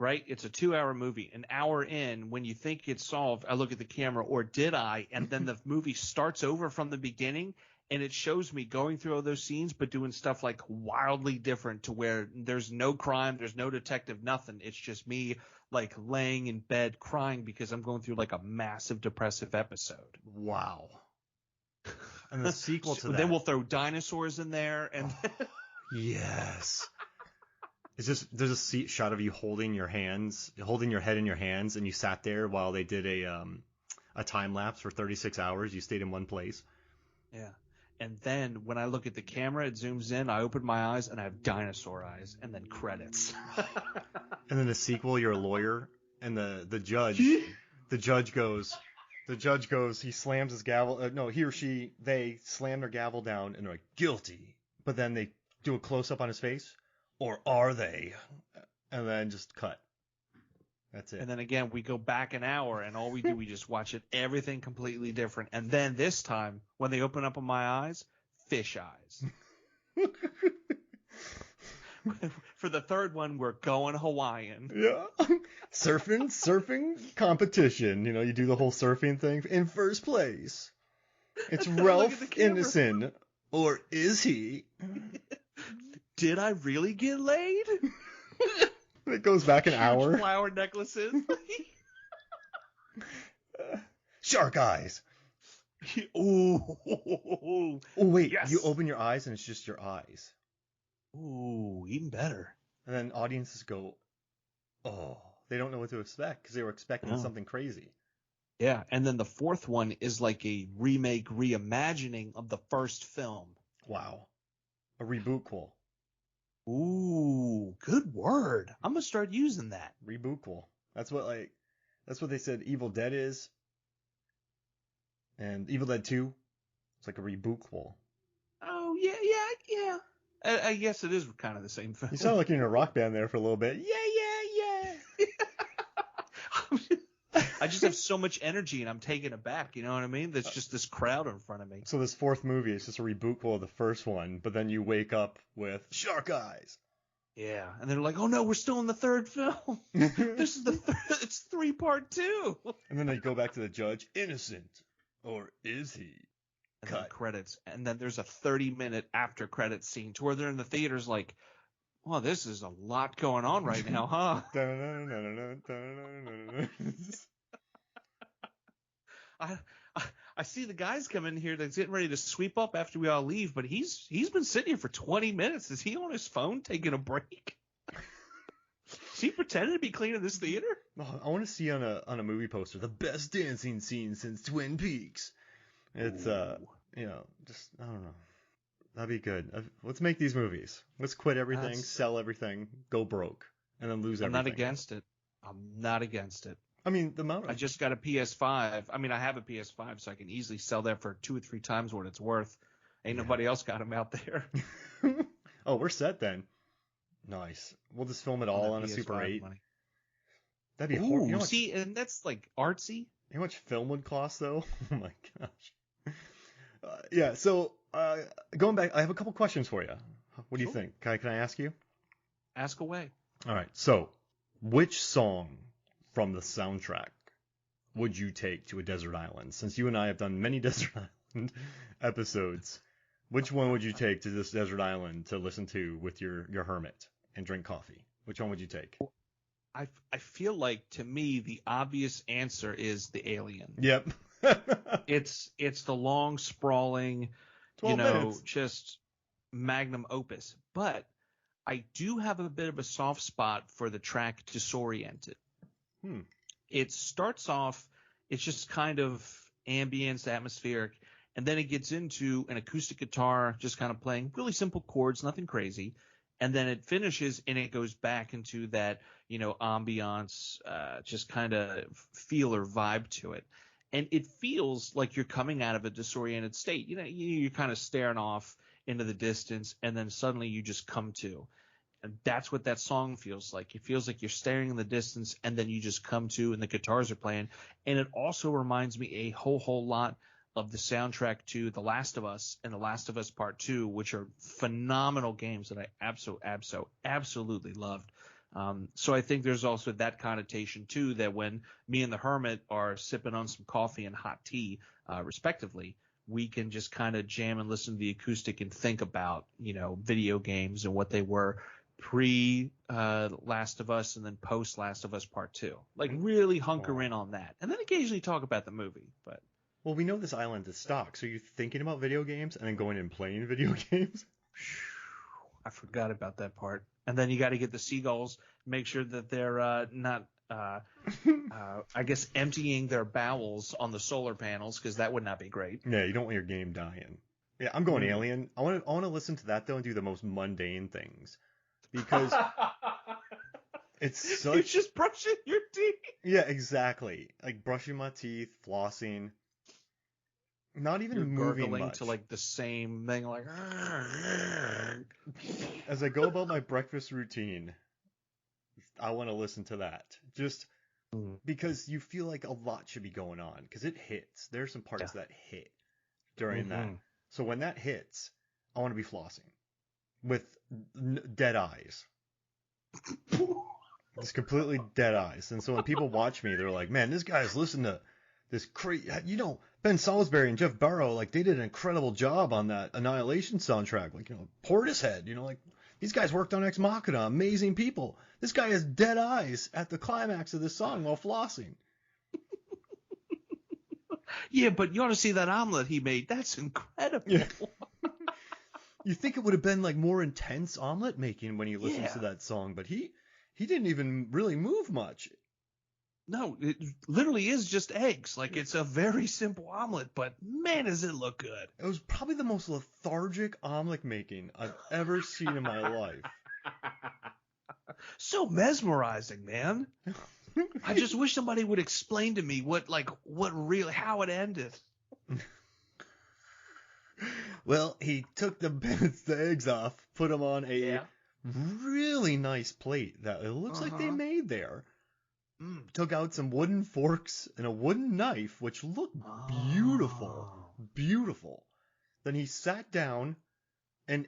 right? It's a 2-hour movie. An hour in, when you think it's solved, I look at the camera, or did I? And then the movie starts over from the beginning. And it shows me going through all those scenes, but doing stuff like wildly different, to where there's no crime, there's no detective, nothing. It's just me like laying in bed crying because I'm going through like a massive depressive episode. Wow. And the sequel to that. Then we'll throw dinosaurs in there. And yes. It's just, there's a shot of you holding your head in your hands, and you sat there while they did a time lapse for 36 hours. You stayed in one place. Yeah. And then when I look at the camera, it zooms in, I open my eyes, and I have dinosaur eyes, and then credits. And then the sequel, you're a lawyer, and the judge goes, he slams his gavel, no, he or she, they slam their gavel down, and they're like, guilty. But then they do a close-up on his face, or are they? And then just cut. That's it. And then again, we go back an hour, and all we do, we just watch it, everything completely different. And then this time, when they open up on my eyes, fish eyes. For the third one, we're going Hawaiian. Yeah. Surfing competition. You know, you do the whole surfing thing. In first place, it's Ralph Ineson. Or is he? Did I really get laid? It goes back an hour. Flower necklaces. Shark eyes. Ooh. Oh, wait. Yes. You open your eyes and it's just your eyes. Ooh, even better. And then audiences go, oh, they don't know what to expect because they were expecting something crazy. Yeah, and then the fourth one is like a remake, reimagining of the first film. Wow. A rebootquel. Ooh, good word. I'm gonna start using that. Rebootquel. That's what they said Evil Dead is. And Evil Dead 2, it's like a rebootquel. Oh, yeah. I guess it is kind of the same film. You sound like you're in a rock band there for a little bit. Yeah. I just have so much energy and I'm taken aback, you know what I mean? There's just this crowd in front of me. So this fourth movie is just a rebootquel of the first one, but then you wake up with shark eyes. Yeah, and they're like, "Oh no, we're still in the third film. This is it's 3-part 2." And then they go back to the judge, innocent, or is he? And then credits, and then there's a 30-minute after credits scene to where they're in the theaters like, "Well, this is a lot going on right now, huh?" I see the guys come in here that's getting ready to sweep up after we all leave, but he's been sitting here for 20 minutes. Is he on his phone taking a break? Is he pretending to be cleaning this theater? Oh, I want to see on a movie poster the best dancing scene since Twin Peaks. It's just I don't know. That'd be good. Let's make these movies. Let's quit everything, sell everything, go broke, and then lose everything. I'm not against it. I'm not against it. I mean, the amount. I just got a PS5. I mean, I have a PS5, so I can easily sell that for 2 or 3 times what it's worth. Ain't nobody else got them out there. Oh, we're set then. Nice. We'll just film it all on a Super 8. Money. That'd be horrible. You know see, and that's like artsy. You know how much film would cost, though? Oh my gosh. Yeah. So going back, I have a couple questions for you. What do you think? Can I ask you? Ask away. All right. So, which song from the soundtrack would you take to a desert island? Since you and I have done many desert island episodes, which one would you take to this desert island to listen to with your hermit and drink coffee? Which one would you take? I feel like, to me, the obvious answer is the Alien. Yep. It's the long, sprawling, just magnum opus. But I do have a bit of a soft spot for the track Disoriented. It starts off, it's just kind of ambience, atmospheric, and then it gets into an acoustic guitar just kind of playing really simple chords, nothing crazy. And then it finishes and it goes back into that, ambiance, just kind of feel or vibe to it. And it feels like you're coming out of a disoriented state. You're kind of staring off into the distance and then suddenly you just come to. And that's what that song feels like. It feels like you're staring in the distance and then you just come to and the guitars are playing. And it also reminds me a whole lot of the soundtrack to The Last of Us and The Last of Us Part 2, which are phenomenal games that I absolutely loved. So I think there's also that connotation too, that when me and the hermit are sipping on some coffee and hot tea, respectively, we can just kind of jam and listen to the acoustic and think about, video games and what they were pre Last of Us and then post Last of Us Part 2. Like really hunker in on that. And then occasionally talk about the movie. But well, we know this island is stock. So you're thinking about video games and then going and playing video games? I forgot about that part. And then you got to get the seagulls, make sure that they're not I guess emptying their bowels on the solar panels, because that would not be great. Yeah, you don't want your game dying. Yeah, I'm going Alien. I want to listen to that though and do the most mundane things because it's You're such. just brushing your teeth. Yeah, exactly. Like brushing my teeth, flossing, not even You're moving gurgling to much. like the same thing, like. As I go about my breakfast routine, I want to listen to that. Just because you feel like a lot should be going on because it hits. There's some parts that hit during that. So when that hits, I want to be flossing with dead eyes. Just completely dead eyes. And so when people watch me, they're like, man, this guy's listening to this crazy, Ben Salisbury and Jeff Barrow, like they did an incredible job on that Annihilation soundtrack. Like, Portishead, like these guys worked on Ex Machina, amazing people. This guy has dead eyes at the climax of this song while flossing. Yeah, but you ought to see that omelet he made. That's incredible. Yeah. You think it would have been like more intense omelet making when he listens to that song, but he didn't even really move much. No, it literally is just eggs. Like it's a very simple omelet, but man, does it look good. It was probably the most lethargic omelet making I've ever seen in my life. So mesmerizing, man. I just wish somebody would explain to me how it ended. Well, he took the eggs off, put them on a really nice plate that it looks like they made there. Took out some wooden forks and a wooden knife, which looked beautiful. Beautiful. Then he sat down and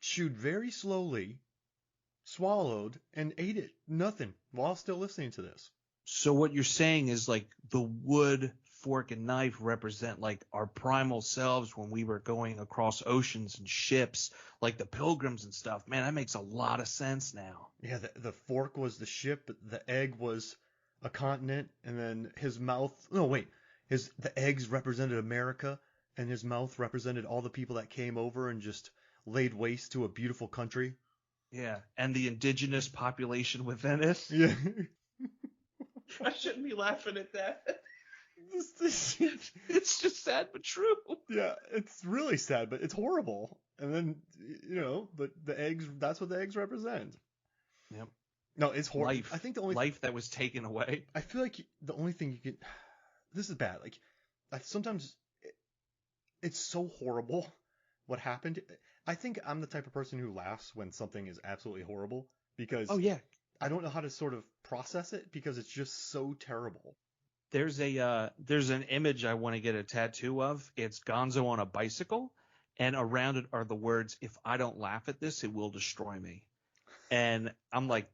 chewed very slowly, swallowed, and ate it. Nothing, while still listening to this. So what you're saying is like the wood, fork, and knife represent like our primal selves when we were going across oceans and ships, like the pilgrims and stuff. Man, that makes a lot of sense now. Yeah, the fork was the ship, the egg was a continent, and then his mouth. No, wait. The eggs represented America, and his mouth represented all the people that came over and just laid waste to a beautiful country. Yeah, and the indigenous population within it. Yeah. I shouldn't be laughing at that. It's just sad but true. Yeah, it's really sad, but it's horrible. And then, but the eggs, that's what the eggs represent. Yep. No, it's horrible. I think the only life that was taken away. I feel like the only thing you could, this is bad. Like, sometimes it's so horrible what happened. I think I'm the type of person who laughs when something is absolutely horrible because I don't know how to sort of process it because it's just so terrible. There's an image I want to get a tattoo of. It's Gonzo on a bicycle, and around it are the words, "If I don't laugh at this, it will destroy me." And I'm like,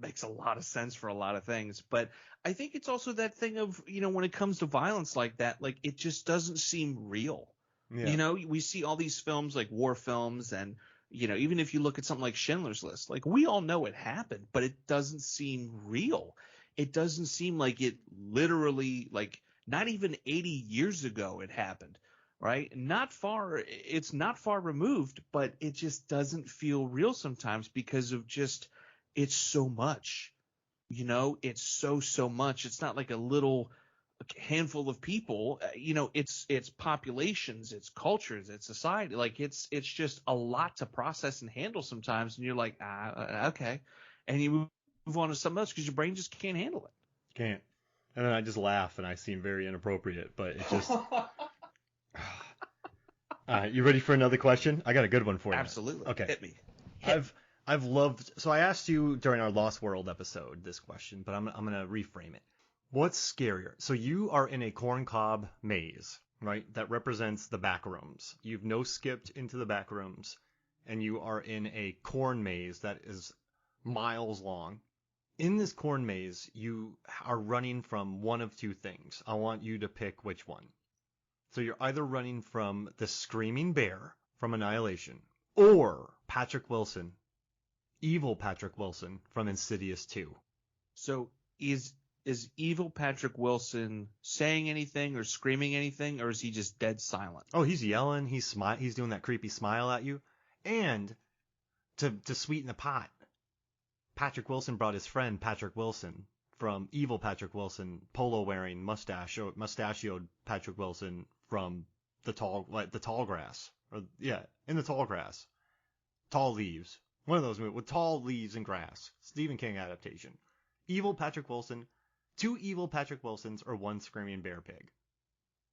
makes a lot of sense for a lot of things. But I think it's also that thing of, when it comes to violence like that, like it just doesn't seem real. Yeah. We see all these films like war films and, even if you look at something like Schindler's List, like we all know it happened, but it doesn't seem real. It doesn't seem like it literally, like not even 80 years ago it happened. Right? It's not far removed, but it just doesn't feel real sometimes because of just, it's so much, it's so much. It's not like a little handful of people, it's populations, it's cultures, it's society. Like it's just a lot to process and handle sometimes. And you're like, okay. And you move on to something else because your brain just can't handle it. Can't. And then I just laugh and I seem very inappropriate, but it's just. You ready for another question? I got a good one for you. Absolutely. Okay. Hit me. I've loved. So I asked you during our Lost World episode this question, but I'm gonna reframe it. What's scarier? So you are in a corncob maze, right? That represents the back rooms. You've skipped into the back rooms, and you are in a corn maze that is miles long. In this corn maze, you are running from one of two things. I want you to pick which one. So you're either running from the Screaming Bear from Annihilation or Patrick Wilson, evil Patrick Wilson from Insidious 2. So is evil Patrick Wilson saying anything or screaming anything, or is he just dead silent? Oh, he's yelling. He's doing that creepy smile at you. And to sweeten the pot, Patrick Wilson brought his friend Patrick Wilson from evil Patrick Wilson, polo-wearing, mustachioed Patrick Wilson from the tall grass, in the tall grass, tall leaves. One of those movies with tall leaves and grass. Stephen King adaptation. Evil Patrick Wilson, 2 evil Patrick Wilsons, or 1 screaming bear pig.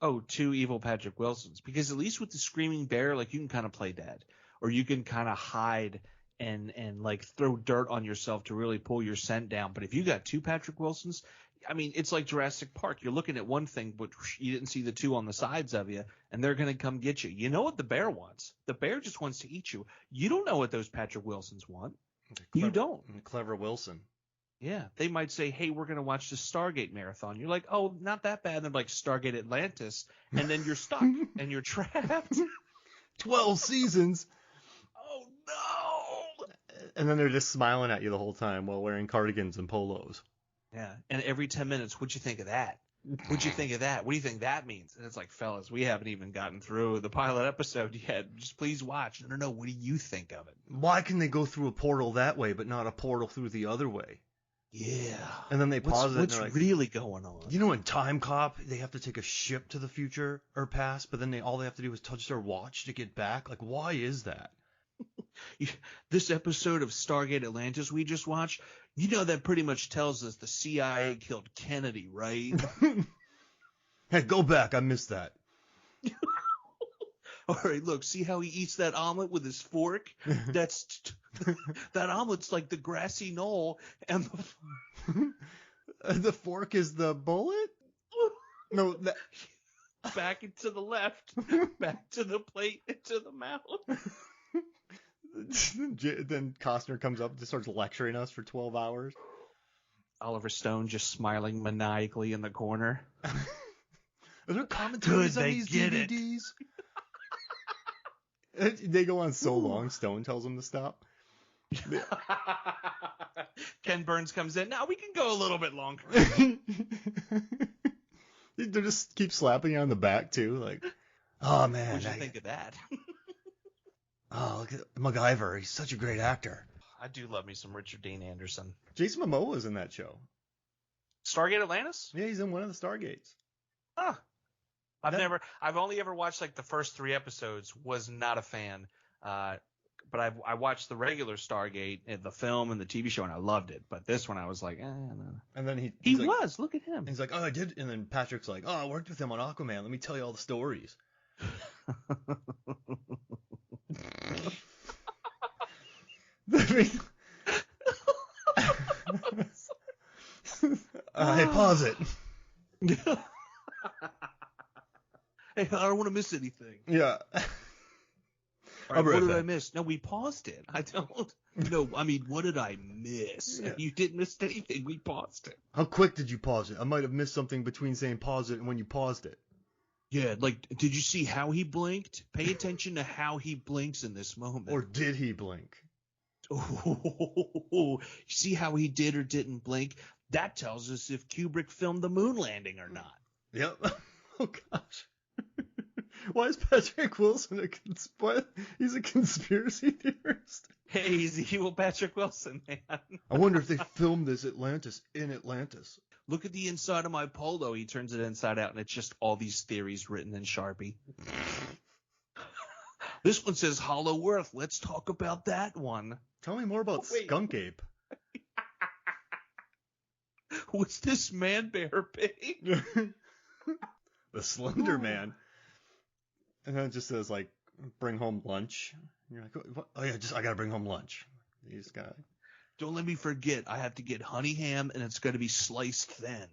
Oh, 2 evil Patrick Wilsons. Because at least with the screaming bear, like you can kind of play dead, or you can kind of hide and like throw dirt on yourself to really pull your scent down. But if you got 2 Patrick Wilsons, I mean, it's like Jurassic Park. You're looking at one thing, but you didn't see the 2 on the sides of you, and they're going to come get you. You know what the bear wants? The bear just wants to eat you. You don't know what those Patrick Wilsons want. You don't. Clever Wilson. Yeah, they might say, hey, we're going to watch the Stargate marathon. You're like, oh, not that bad. And they're like, Stargate Atlantis. And then you're stuck and you're trapped. 12 seasons. Oh, no. And then they're just smiling at you the whole time while wearing cardigans and polos. Yeah, and every 10 minutes, what'd you think of that? What'd you think of that? What do you think that means? And it's like, fellas, we haven't even gotten through the pilot episode yet. Just please watch. No, what do you think of it? Why can they go through a portal that way but not a portal through the other way? Yeah. And then they pause it. What's really going on? You know, in Time Cop, they have to take a ship to the future or past, but then all they have to do is touch their watch to get back. Like, why is that? This episode of Stargate Atlantis we just watched, you know, that pretty much tells us the CIA killed Kennedy, right? Hey, go back. I missed that. All right, look, see how he eats that omelet with his fork? That omelet's like the grassy knoll, and the fork is the bullet? No, back and to the left, back to the plate, into the mouth. Then Costner comes up and just starts lecturing us for 12 hours. Oliver Stone just smiling maniacally in the corner. Are there commentaries on these get DVDs? They go on so long, Stone tells them to stop. Ken Burns comes in. Now we can go a little bit longer. They just keep slapping you on the back, too. Like, oh, man. What'd you think of that? Oh, look at MacGyver. He's such a great actor. I do love me some Richard Dean Anderson. Jason Momoa was in that show. Stargate Atlantis? Yeah, he's in one of the Stargates. Huh. I've only ever watched like the first 3 episodes, was not a fan. But I watched the regular Stargate, the film and the TV show, and I loved it. But this one I was like, no. And then he was. Look at him. He's like, oh, I did. And then Patrick's like, oh, I worked with him on Aquaman. Let me tell you all the stories. Hey, pause it. Hey, I don't want to miss anything. Yeah. Right, what did I miss? No, we paused it. I don't. No, I mean, what did I miss? Yeah. You didn't miss anything. We paused it. How quick did you pause it? I might have missed something between saying pause it and when you paused it. Yeah, like, did you see how he blinked? Pay attention to how he blinks in this moment. Or did he blink? Oh, see how he did or didn't blink? That tells us if Kubrick filmed the moon landing or not. Yep. Oh, gosh. Why is Patrick Wilson he's a conspiracy theorist? Hey, he's the evil Patrick Wilson, man. I wonder if they filmed this Atlantis in Atlantis. Look at the inside of my polo. He turns it inside out, and it's just all these theories written in Sharpie. This one says Hollow Earth. Let's talk about that one. Tell me more about Skunk Ape. What's this man bear pig? The Slender Man. And then it just says, like, bring home lunch. And you're like, what? Oh, yeah, I got to bring home lunch. These guys. Don't let me forget. I have to get honey ham, and it's going to be sliced thin.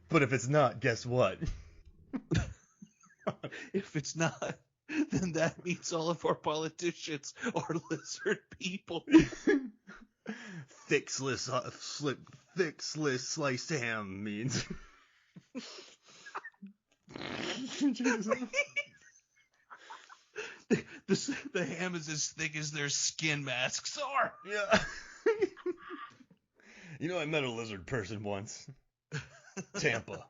But if it's not, guess what? If it's not, then that means all of our politicians are lizard people. Thick sliced sliced ham means... The ham is as thick as their skin masks are. Yeah. You know, I met a lizard person once. Tampa.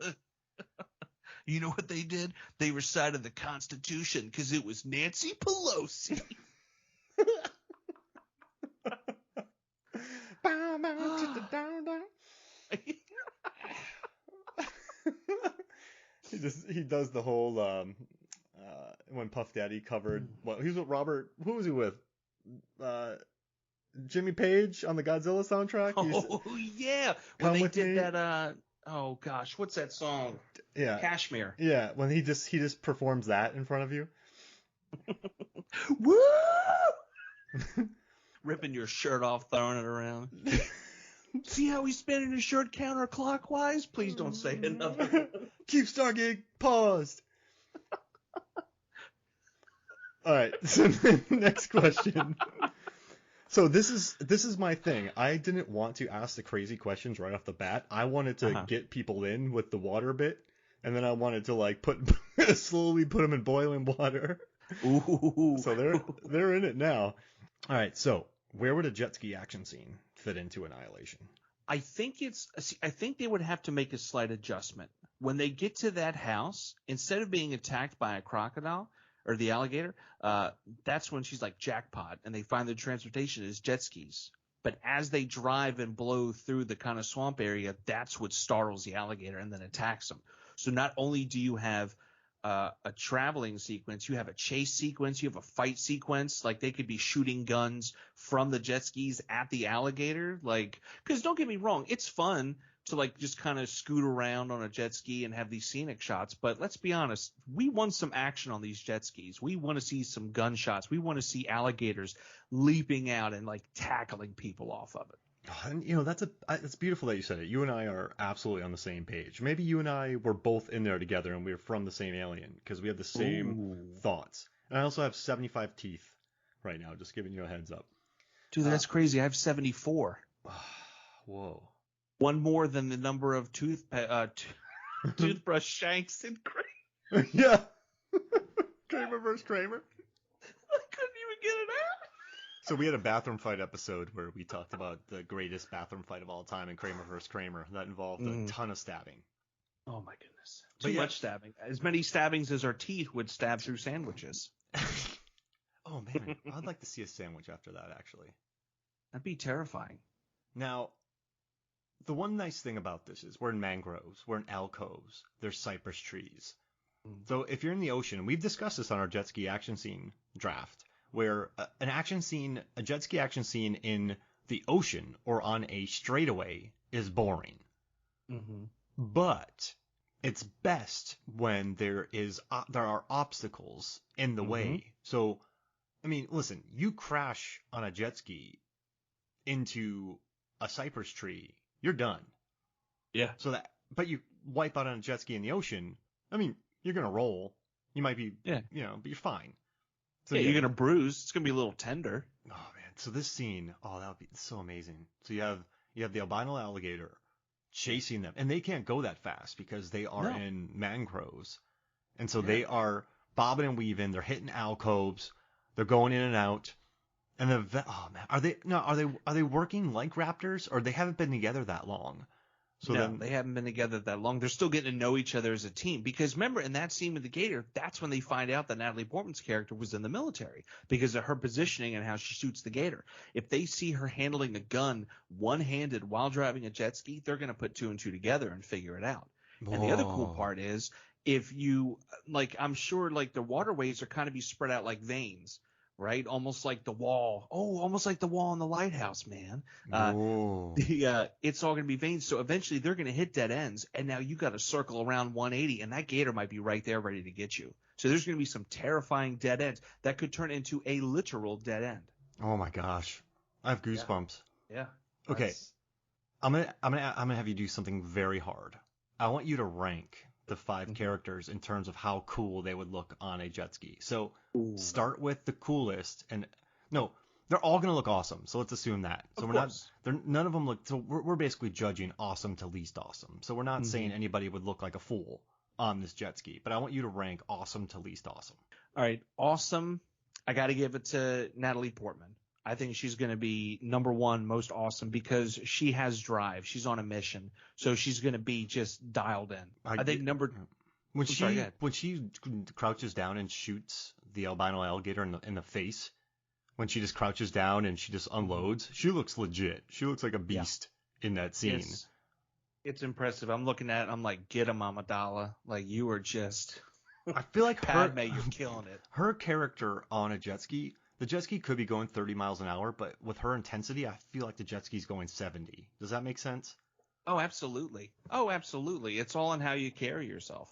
You know what they did? They recited the Constitution because it was Nancy Pelosi. he does the whole when Puff Daddy covered he was with Robert. Who was he with? Jimmy Page on the Godzilla soundtrack. Oh yeah, when they did that. Oh gosh, what's that song? Yeah, Kashmir. Yeah, when he just performs that in front of you. Woo! Ripping your shirt off, throwing it around. See how he's spinning his shirt counterclockwise? Please don't say another. Keep Stargate paused. All right. So next question. So this is my thing. I didn't want to ask the crazy questions right off the bat. I wanted to get people in with the water bit, and then I wanted to like slowly put them in boiling water. Ooh. So they're in it now. All right. So where would a jet ski action scene fit into Annihilation? I think they would have to make a slight adjustment. When they get to that house, instead of being attacked by a crocodile or the alligator, that's when she's like jackpot, and they find their transportation is jet skis. But as they drive and blow through the kind of swamp area, that's what startles the alligator and then attacks them. So not only do you have a traveling sequence, you have a chase sequence, you have a fight sequence. Like they could be shooting guns from the jet skis at the alligator. Like, because don't get me wrong, it's fun to like just kind of scoot around on a jet ski and have these scenic shots. But let's be honest, we want some action on these jet skis. We want to see some gunshots. We want to see alligators leaping out and like tackling people off of it. And it's beautiful that you said it. You and I are absolutely on the same page. Maybe you and I were both in there together and we were from the same alien because we had the same thoughts. And I also have 75 teeth right now, just giving you a heads up. Dude, that's crazy. I have 74. Whoa. One more than the number of toothbrush shanks in Kramer. Yeah. Kramer versus Kramer. I couldn't even get it out. So we had a bathroom fight episode where we talked about the greatest bathroom fight of all time in Kramer vs. Kramer. That involved a ton of stabbing. Oh my goodness. Too much stabbing. As many stabbings as our teeth would stab through sandwiches. Oh man, I'd like to see a sandwich after that actually. That'd be terrifying. Now, the one nice thing about this is we're in mangroves, we're in alcoves, there's cypress trees. So if you're in the ocean, we've discussed this on our jet ski action scene draft, where a jet ski action scene in the ocean or on a straightaway is boring. Mm-hmm. But it's best when there are obstacles in the way. So, I mean, listen, you crash on a jet ski into a cypress tree, you're done. Yeah. But you wipe out on a jet ski in the ocean, I mean, you're going to roll. You might be, but you're fine. So you're going to bruise. It's going to be a little tender. Oh, man. So this scene, that would be so amazing. So you have the albino alligator chasing them. And they can't go that fast because they are in mangroves. And so they are bobbing and weaving. They're hitting alcoves. They're going in and out. And are they working like raptors, or they haven't been together that long? So they haven't been together that long. They're still getting to know each other as a team. Because remember, in that scene with the gator, that's when they find out that Natalie Portman's character was in the military because of her positioning and how she shoots the gator. If they see her handling a gun one-handed while driving a jet ski, they're going to put two and two together and figure it out. Whoa. And the other cool part is if you I'm sure the waterways are kind of be spread out like veins. Right? Almost like the wall. Oh, almost like the wall in the lighthouse, man. It's all going to be veins. So eventually they're going to hit dead ends. And now you got to circle around 180 and that gator might be right there ready to get you. So there's going to be some terrifying dead ends that could turn into a literal dead end. Oh my gosh. I have goosebumps. Yeah. Okay. I'm going to have you do something very hard. I want you to rank the 5 characters in terms of how cool they would look on a jet ski. So start with the coolest, and no, they're all going to look awesome. So let's assume that. So none of them look, so we're basically judging awesome to least awesome. So we're not saying anybody would look like a fool on this jet ski, but I want you to rank awesome to least awesome. All right. Awesome. I got to give it to Natalie Portman. I think she's going to be number one most awesome because she has drive. She's on a mission. So she's going to be just dialed in. I think when she crouches down and shoots the albino alligator in the face, when she just crouches down and she just unloads, she looks legit. She looks like a beast in that scene. It's impressive. I'm looking at it. I'm like, get him, Amidala. Like, you are just I feel like Padme, you're killing it. her character on a jet ski, the jet ski could be going 30 miles an hour, but with her intensity, I feel like the jet ski's going 70. Does that make sense? Oh, absolutely. Oh, absolutely. It's all in how you carry yourself.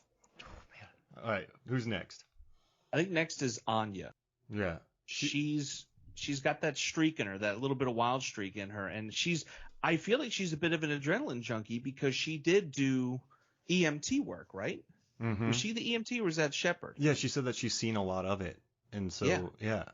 All right, who's next? I think next is Anya. Yeah. She's got that streak in her, that little bit of wild streak in her, and I feel like she's a bit of an adrenaline junkie because she did do EMT work, right? Mm-hmm. Was she the EMT or was that Shepard? Yeah, she said that she's seen a lot of it. And so, Yeah.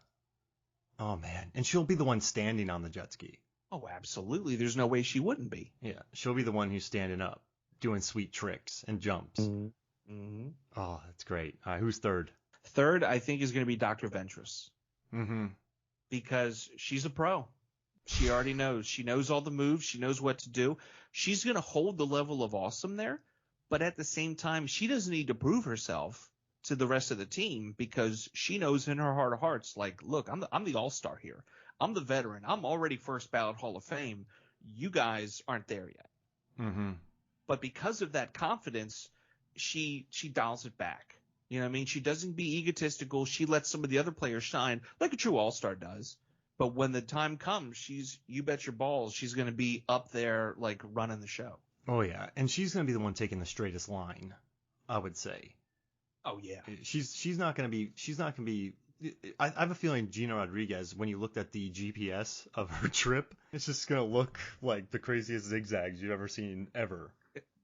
Oh, man. And she'll be the one standing on the jet ski. Oh, absolutely. There's no way she wouldn't be. Yeah, she'll be the one who's standing up, doing sweet tricks and jumps. Mm-hmm. Oh, that's great. All right, who's third? Third, I think, is going to be Dr. Ventress. Mm-hmm. Because she's a pro. She already knows. She knows all the moves. She knows what to do. She's going to hold the level of awesome there. But at the same time, she doesn't need to prove herself to the rest of the team because she knows in her heart of hearts, like, look, I'm the all-star here. I'm the veteran. I'm already first ballot Hall of Fame. You guys aren't there yet. Mm-hmm. But because of that confidence, she dials it back. You know what I mean? She doesn't be egotistical. She lets some of the other players shine like a true all-star does. But when the time comes, you bet your balls she's going to be up there like running the show. Oh, yeah. And she's going to be the one taking the straightest line, I would say. Oh, yeah. She's not going to be. I have a feeling Gina Rodriguez, when you looked at the GPS of her trip, it's just going to look like the craziest zigzags you've ever seen ever.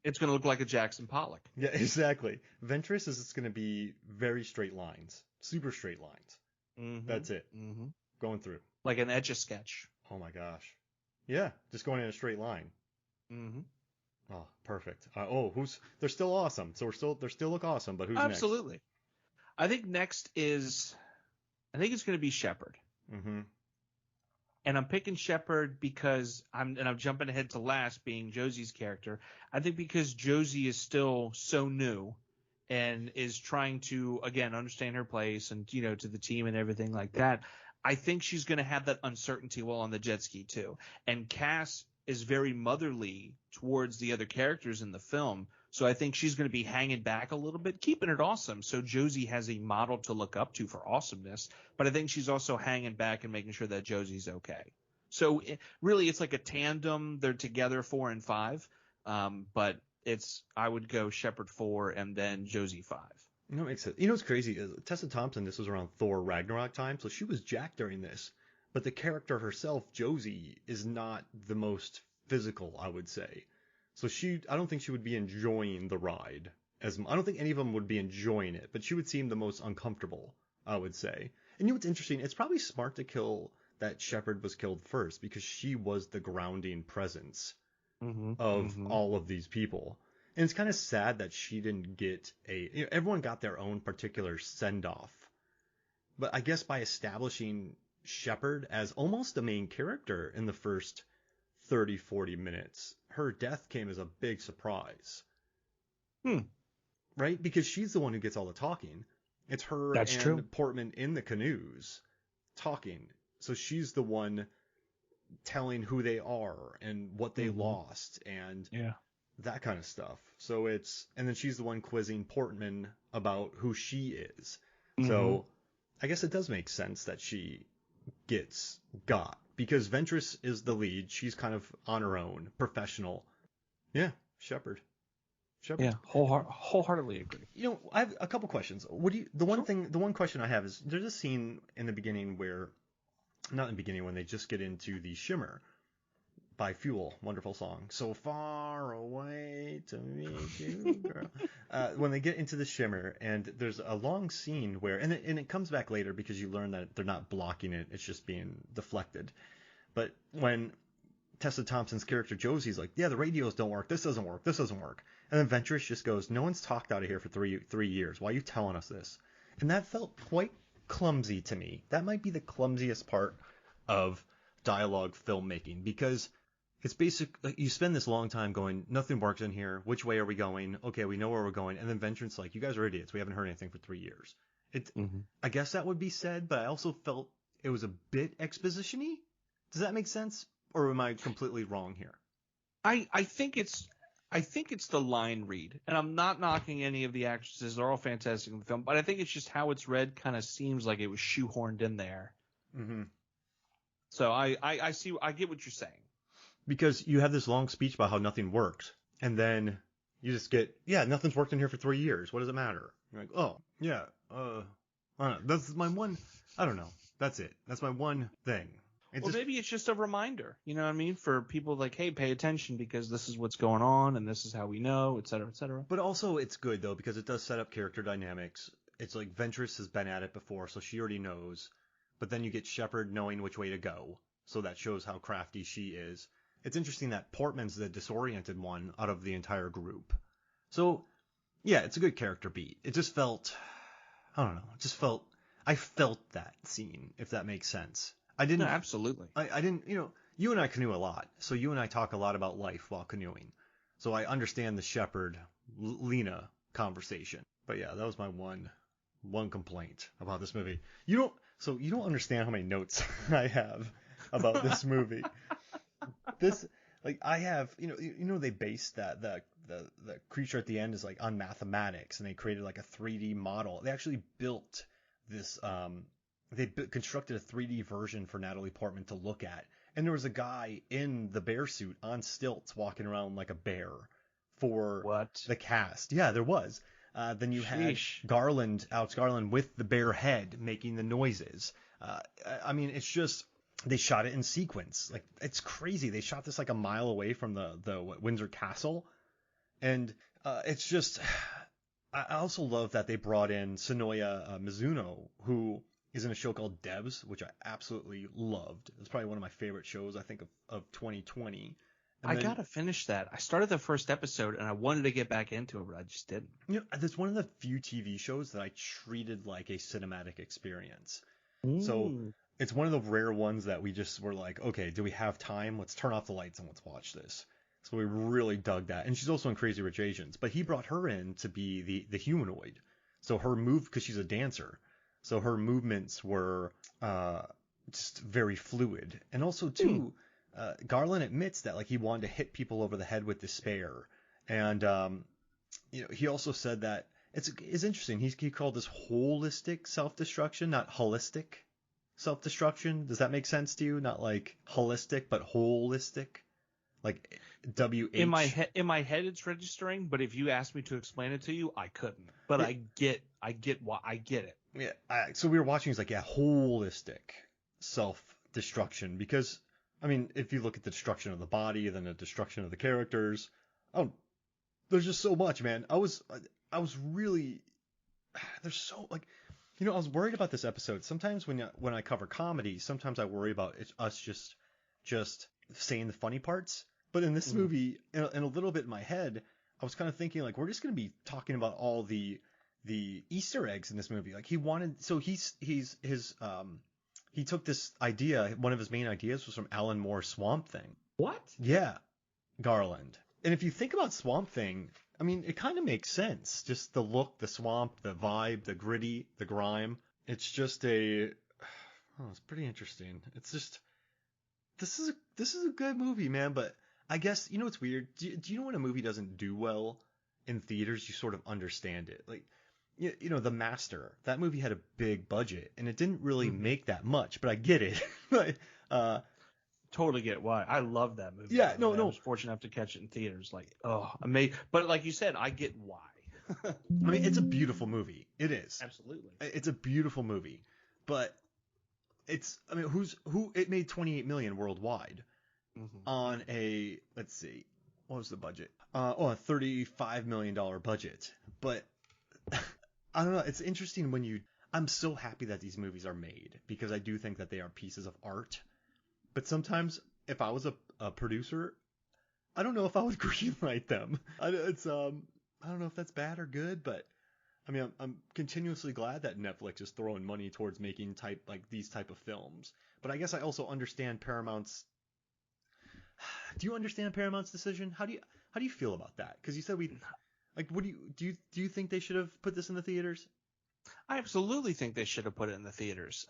It's going to look like a Jackson Pollock. Yeah, exactly. Ventress is going to be very straight lines, super straight lines. Mm-hmm. That's it. Mm-hmm. Going through. Like an Etch-a-Sketch. Oh my gosh. Yeah, just going in a straight line. Mm-hmm. Oh, perfect. They're still awesome. So they still look awesome, but who's next? Absolutely. I think next it's going to be Shepard. Mm-hmm. And I'm picking Shepard because I'm jumping ahead to last being Josie's character. I think because Josie is still so new and is trying to, again, understand her place and, to the team and everything like that. I think she's going to have that uncertainty while on the jet ski too. And Cass is very motherly towards the other characters in the film. So I think she's going to be hanging back a little bit, keeping it awesome. So Josie has a model to look up to for awesomeness. But I think she's also hanging back and making sure that Josie's okay. So it's like a tandem. They're together 4 and 5. But I would go Shepard 4 and then Josie 5. You know what makes sense? You know what's crazy is Tessa Thompson, this was around Thor Ragnarok time, so she was jacked during this. But the character herself, Josie, is not the most physical, I would say. So I don't think she would be enjoying the ride. I don't think any of them would be enjoying it, but she would seem the most uncomfortable, I would say. And you know what's interesting? It's probably smart to kill that Shepard was killed first because she was the grounding presence of all of these people. And it's kind of sad that she didn't get everyone got their own particular send-off. But I guess by establishing Shepard as almost the main character in the first 30, 40 minutes, her death came as a big surprise. Right? Because she's the one who gets all the talking. It's her true. Portman in the canoes talking. So she's the one telling who they are and what they lost and that kind of stuff. So and then she's the one quizzing Portman about who she is. So I guess it does make sense that she got because Ventress is the lead. She's kind of on her own, professional. Yeah, Shepard. Yeah, wholeheartedly agree. I have a couple questions. The one question I have is there's a scene in the beginning not in the beginning when they just get into the Shimmer by Fuel, wonderful song. So far away to meet you, girl. When they get into the Shimmer, and there's a long scene where, and it comes back later because you learn that they're not blocking it; it's just being deflected. But when Tessa Thompson's character Josie's like, yeah, the radios don't work. This doesn't work. This doesn't work. And then Ventress just goes, no one's talked out of here for three years. Why are you telling us this? And that felt quite clumsy to me. That might be the clumsiest part of dialogue filmmaking because it's basically you spend this long time going, nothing works in here. Which way are we going? Okay, we know where we're going. And then Ventress like, you guys are idiots. We haven't heard anything for 3 years. I guess that would be said, but I also felt it was a bit exposition-y. Does that make sense? Or am I completely wrong here? I think it's I think it's the line read, and I'm not knocking any of the actresses; they're all fantastic in the film. But I think it's just how it's read kind of seems like it was shoehorned in there. Mm-hmm. So I see, I get what you're saying. Because you have this long speech about how nothing works, and then you just get, yeah, nothing's worked in here for 3 years. What does it matter? You're like, oh, yeah, I don't know. That's my one, I don't know. That's it. That's my one thing. Maybe it's just a reminder, you know what I mean? For people like, hey, pay attention because this is what's going on and this is how we know, et cetera, et cetera. But also it's good, though, because it does set up character dynamics. It's like Ventress has been at it before, so she already knows. But then you get Shepard knowing which way to go, so that shows how crafty she is. It's interesting that Portman's the disoriented one out of the entire group. So, yeah, it's a good character beat. It just felt, I don't know, I felt that scene, if that makes sense. I didn't. No, absolutely. I didn't, you and I canoe a lot, so you and I talk a lot about life while canoeing. So I understand the Shepard Lena conversation. But yeah, that was my one complaint about this movie. You don't understand how many notes I have about this movie. I have, they based the creature at the end is like on mathematics, and they created like a 3D model. They actually built this, constructed a 3D version for Natalie Portman to look at. And there was a guy in the bear suit on stilts walking around like a bear for the cast. Yeah, there was. Then you had Alex Garland with the bear head making the noises. I mean, it's just, they shot it in sequence. Like, it's crazy. They shot this like a mile away from the Windsor Castle. And it's just, I also love that they brought in Sonoya Mizuno, who is in a show called Devs, which I absolutely loved. It's probably one of my favorite shows, I think, of 2020. I gotta finish that. I started the first episode and I wanted to get back into it, but I just didn't. It's one of the few TV shows that I treated like a cinematic experience. So it's one of the rare ones that we just were like, okay, do we have time? Let's turn off the lights and let's watch this. So we really dug that. And she's also in Crazy Rich Asians, but he brought her in to be the humanoid. So her because she's a dancer. So her movements were just very fluid. And also, too, Garland admits that like he wanted to hit people over the head with despair. And, he also said that it's interesting. He called this holistic self-destruction, not holistic self-destruction. Does that make sense to you? Not like holistic, but holistic? Like WH. In my head, it's registering, but if you asked me to explain it to you, I couldn't. But I get it. Yeah. So we were watching. It's like, yeah, holistic self-destruction, because I mean, if you look at the destruction of the body, then the destruction of the characters, there's just so much, man. I was really, there's so like, I was worried about this episode. Sometimes when I cover comedy, sometimes I worry about us just saying the funny parts. But in this movie, in a little bit in my head, I was kind of thinking like, we're just going to be talking about all the Easter eggs in this movie. Like he took this idea. One of his main ideas was from Alan Moore's Swamp Thing. What? Yeah. Garland. And if you think about Swamp Thing, I mean, it kind of makes sense. Just the look, the swamp, the vibe, the gritty, the grime. It's just it's pretty interesting. It's just, this is a good movie, man. But I guess, it's weird. Do you know when a movie doesn't do well in theaters, you sort of understand it? Like, The Master, that movie had a big budget and it didn't really make that much, but I get it. Totally get why. I love that movie. Yeah, no. I was fortunate enough to catch it in theaters. Like, amazing. But like you said, I get why. I mean, it's a beautiful movie. It is. Absolutely. It's a beautiful movie, but it made 28 million worldwide on let's see, what was the budget? A $35 million budget. But I don't know. It's interesting I'm so happy that these movies are made, because I do think that they are pieces of art. But sometimes, if I was a producer, I don't know if I would greenlight them. I don't know if that's bad or good, but I mean, I'm continuously glad that Netflix is throwing money towards making these type of films. But I guess I also understand Paramount's. Do you understand Paramount's decision? How do you feel about that? Because you said what do you think they should have put this in the theaters? I absolutely think they should have put it in the theaters.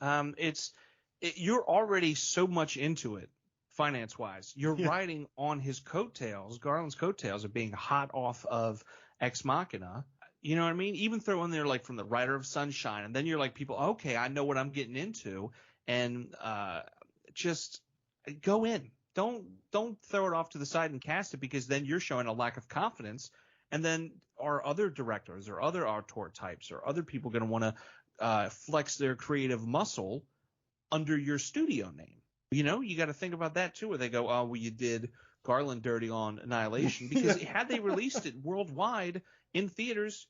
You're already so much into it finance-wise. You're riding on his coattails, Garland's coattails, of being hot off of Ex Machina. You know what I mean? Even throw in there like from the writer of Sunshine, and then you're like, people, okay, I know what I'm getting into, and just go in. Don't throw it off to the side and cast it, because then you're showing a lack of confidence, and then are other directors or other auteur types or other people going to want to flex their creative muscle under your studio name? You know, you got to think about that too, where they go, oh, well, you did Garland dirty on Annihilation, because had they released it worldwide in theaters,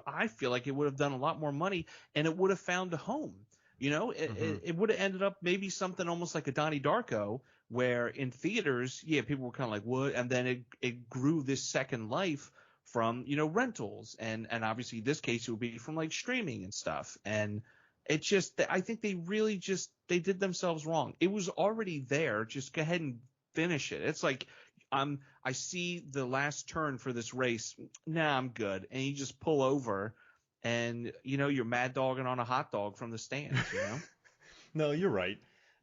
I feel like it would have done a lot more money, and it would have found a home. You know, it would have ended up maybe something almost like a Donnie Darko, where in theaters, people were kind of like, what? And then it grew this second life from, rentals. And obviously this case, it would be from like streaming and stuff. And it just, I think they really they did themselves wrong. It was already there. Just go ahead and finish it. It's like, I see the last turn for this race. Nah, I'm good. And you just pull over, and you're mad dogging on a hot dog from the stands. No, you're right.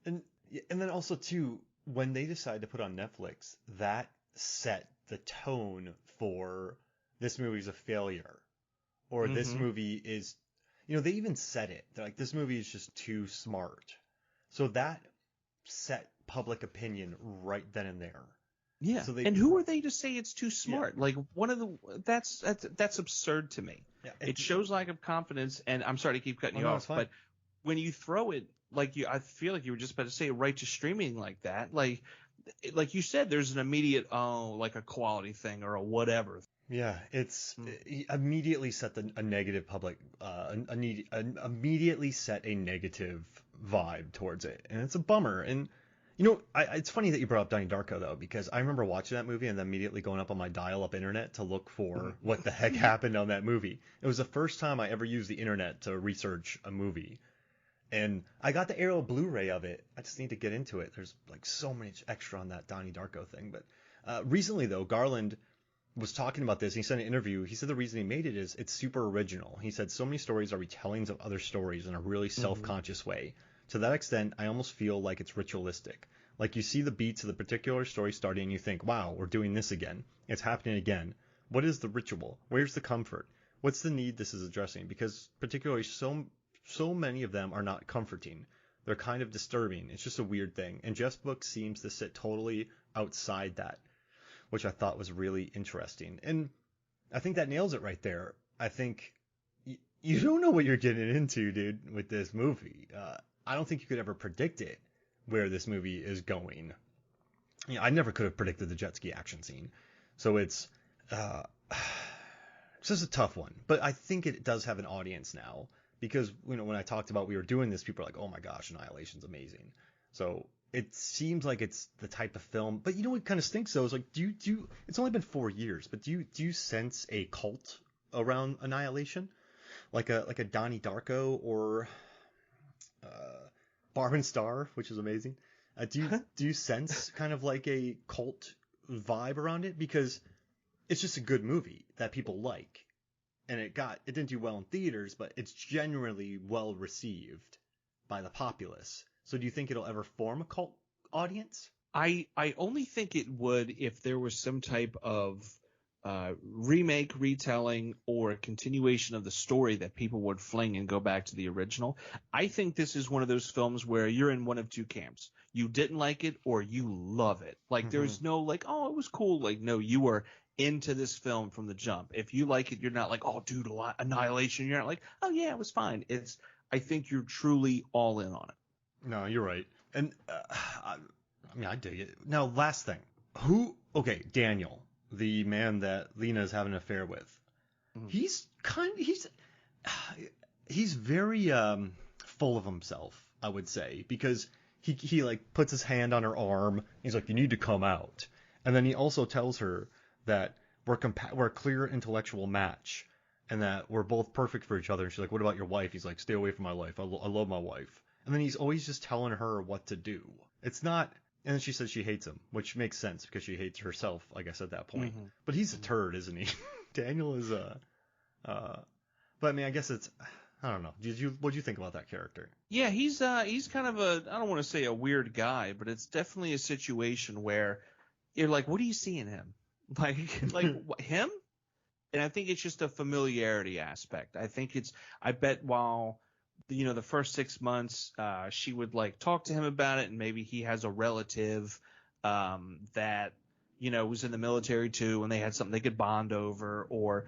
And then also too, when they decided to put on Netflix, that set the tone for this movie's a failure, or this movie is, they even said it. They're like, this movie is just too smart. So that set public opinion right then and there. Yeah. So and who are they to say it's too smart? Yeah. Like that's absurd to me. Yeah, it shows lack of confidence. And I'm sorry to keep cutting you off, but when you throw it, I feel like you were just about to say right to streaming like that. Like you said, there's an immediate, like a quality thing or a whatever. Yeah, it's immediately set a negative public, immediately set a negative vibe towards it, and it's a bummer. And it's funny that you brought up Donnie Darko though, because I remember watching that movie and then immediately going up on my dial-up internet to look for what the heck happened on that movie. It was the first time I ever used the internet to research a movie. And I got the Arrow Blu-ray of it. I just need to get into it. There's like so much extra on that Donnie Darko thing. But recently, though, Garland was talking about this. He said in an interview, he said the reason he made it is it's super original. He said so many stories are retellings of other stories in a really self-conscious way. To that extent, I almost feel like it's ritualistic. Like you see the beats of the particular story starting and you think, wow, we're doing this again. It's happening again. What is the ritual? Where's the comfort? What's the need this is addressing? Because particularly so many of them are not comforting. They're kind of disturbing. It's just a weird thing. And Jeff's book seems to sit totally outside that, which I thought was really interesting. And I think that nails it right there. I think you don't know what you're getting into, dude, with this movie. I don't think you could ever predict it, where this movie is going. I never could have predicted the jet ski action scene. So it's just a tough one. But I think it does have an audience now. Because when I talked about we were doing this, people are like, "Oh my gosh, Annihilation's amazing." So it seems like it's the type of film. But what kind of stinks though is like, do you? It's only been 4 years, but do you sense a cult around Annihilation, like a Donnie Darko or Barb and Star, which is amazing? Do you sense kind of like a cult vibe around it, because it's just a good movie that people like? And it didn't do well in theaters, but it's generally well received by the populace. So do you think it'll ever form a cult audience? I only think it would if there was some type of remake, retelling, or a continuation of the story that people would fling and go back to the original. I think this is one of those films where you're in one of two camps. You didn't like it or you love it. Like there's no like, oh, it was cool. Like, no, you were into this film from the jump. If you like it, you're not like, oh, dude, Annihilation. You're not like, oh yeah, it was fine. I think you're truly all in on it. No, you're right. And I dig it. Now, last thing. Daniel, the man that Lena's having an affair with. He's very full of himself, I would say, because he like puts his hand on her arm. He's like, you need to come out. And then he also tells her that we're a clear intellectual match and that we're both perfect for each other. And she's like, what about your wife? He's like, stay away from my life. I love my wife. And then he's always just telling her what to do. It's not. And then she says she hates him, which makes sense because she hates herself, I guess, at that point. But he's a turd, isn't he? Daniel is but I mean, I guess it's, I don't know. What'd you think about that character? Yeah, he's kind of I don't want to say a weird guy, but it's definitely a situation where you're like, what do you see in him? Like him? And I think it's just a familiarity aspect. I bet while, the first 6 months, she would like talk to him about it, and maybe he has a relative that, was in the military too, and they had something they could bond over, or,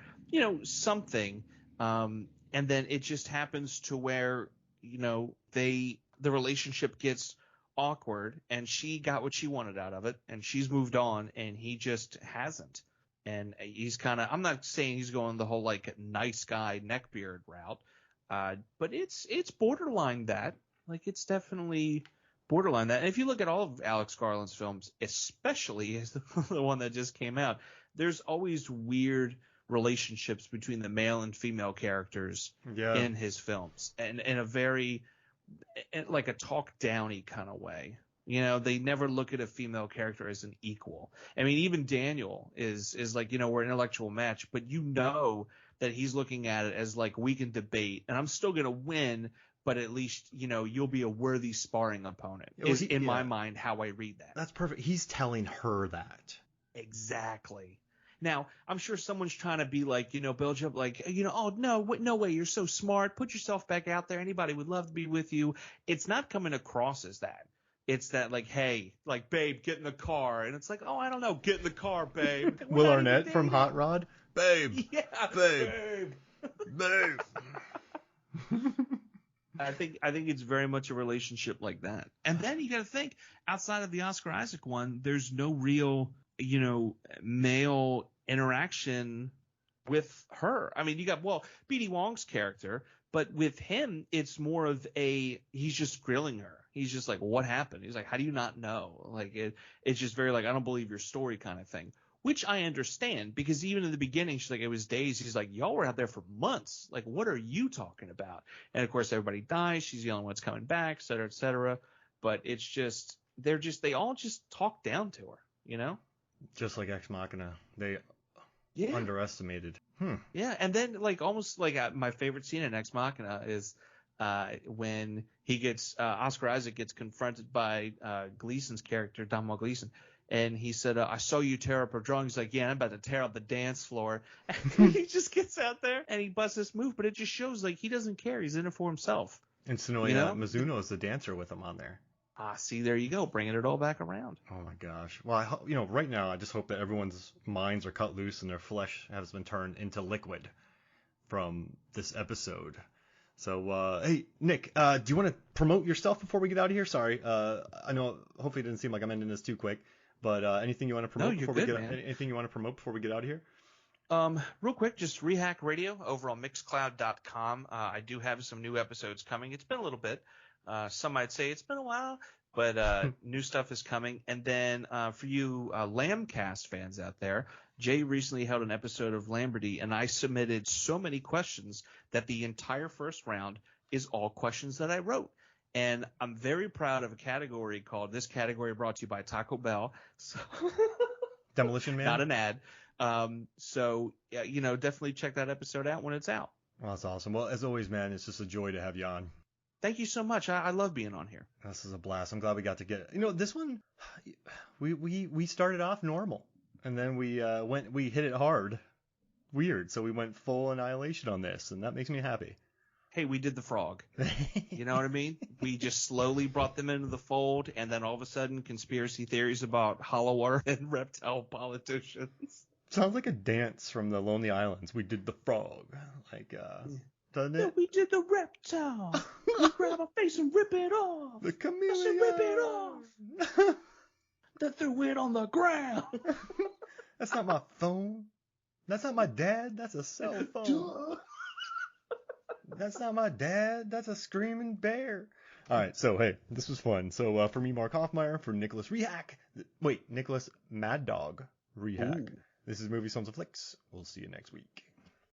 something. And then it just happens to where, the relationship gets awkward, and she got what she wanted out of it, and she's moved on, and he just hasn't. And he's kind of, I'm not saying he's going the whole like nice guy neckbeard route, but it's borderline that. Like, it's definitely borderline that. And if you look at all of Alex Garland's films, especially the one that just came out, there's always weird relationships between the male and female characters in his films, and in a very like a talk downy kind of way. They never look at a female character as an equal. I mean, even Daniel is like, we're an intellectual match, but that he's looking at it as like, we can debate and I'm still going to win, but at least, you'll be a worthy sparring opponent in my mind how I read that. That's perfect. He's telling her that. Exactly. Now, I'm sure someone's trying to be like, build you up like, oh, no way, you're so smart. Put yourself back out there. Anybody would love to be with you. It's not coming across as that. It's that like, hey, like, babe, get in the car. And it's like, oh, I don't know, get in the car, babe. Will Arnett from Hot Rod? Babe. Yeah, babe. Babe. I think it's very much a relationship like that. And then you got to think, outside of the Oscar Isaac one, there's no real, male interaction with her. I mean, you got, B.D. Wong's character, but with him, it's more of he's just grilling her. He's just like, what happened? He's like, how do you not know? Like, it's just very like, I don't believe your story kind of thing, which I understand, because even in the beginning, she's like, it was days. He's like, y'all were out there for months. Like, what are you talking about? And of course, everybody dies. She's the only one that's coming back, et cetera, et cetera. But it's just, they all just talk down to her, Just like Ex Machina. They underestimated. Yeah. And then like, almost like my favorite scene in Ex Machina is, when he gets Oscar Isaac gets confronted by Gleason's character, Domhnall Gleeson, and he said, I saw you tear up her drawing. He's like, yeah, I'm about to tear up the dance floor. And he just gets out there and he busts this move, but it just shows like he doesn't care. He's in it for himself. And Sonoya Mizuno is the dancer with him on there. See, there you go, bringing it all back around. Oh my gosh. Well, right now I just hope that everyone's minds are cut loose and their flesh has been turned into liquid from this episode. So, hey, Nick, do you want to promote yourself before we get out of here? Sorry, I know. Hopefully, it didn't seem like I'm ending this too quick. But anything you want to promote anything you want to promote before we get out of here? Real quick, just Rehack Radio over on Mixcloud.com. I do have some new episodes coming. It's been a little bit. Some might say it's been a while, but new stuff is coming. And then for you Lambcast fans out there, Jay recently held an episode of Lamberty, and I submitted so many questions that the entire first round is all questions that I wrote. And I'm very proud of a category called This Category Brought to You by Taco Bell. So Demolition Man? Not an ad. So, definitely check that episode out when it's out. Well, that's awesome. Well, as always, man, it's just a joy to have you on. Thank you so much. I love being on here. This is a blast. I'm glad we got to get it. This one, we started off normal, and then we hit it hard. Weird. So we went full Annihilation on this, and that makes me happy. Hey, we did the frog. You know what I mean? We just slowly brought them into the fold, and then all of a sudden, conspiracy theories about hollow earth and reptile politicians. Sounds like a dance from the Lonely Islands. We did the frog, doesn't it? Yeah, we did the reptile. We grab a face and rip it off. The chameleon. I said, rip it off. They threw it on the ground. That's not my phone. That's not my dad. That's a cell phone. That's not my dad. That's a screaming bear. All right. So, hey, this was fun. So, for me, Mark Hoffmeyer, for Nicholas Nicholas Mad Dog Rehack. Ooh. This is Movie Songs and Flicks. We'll see you next week.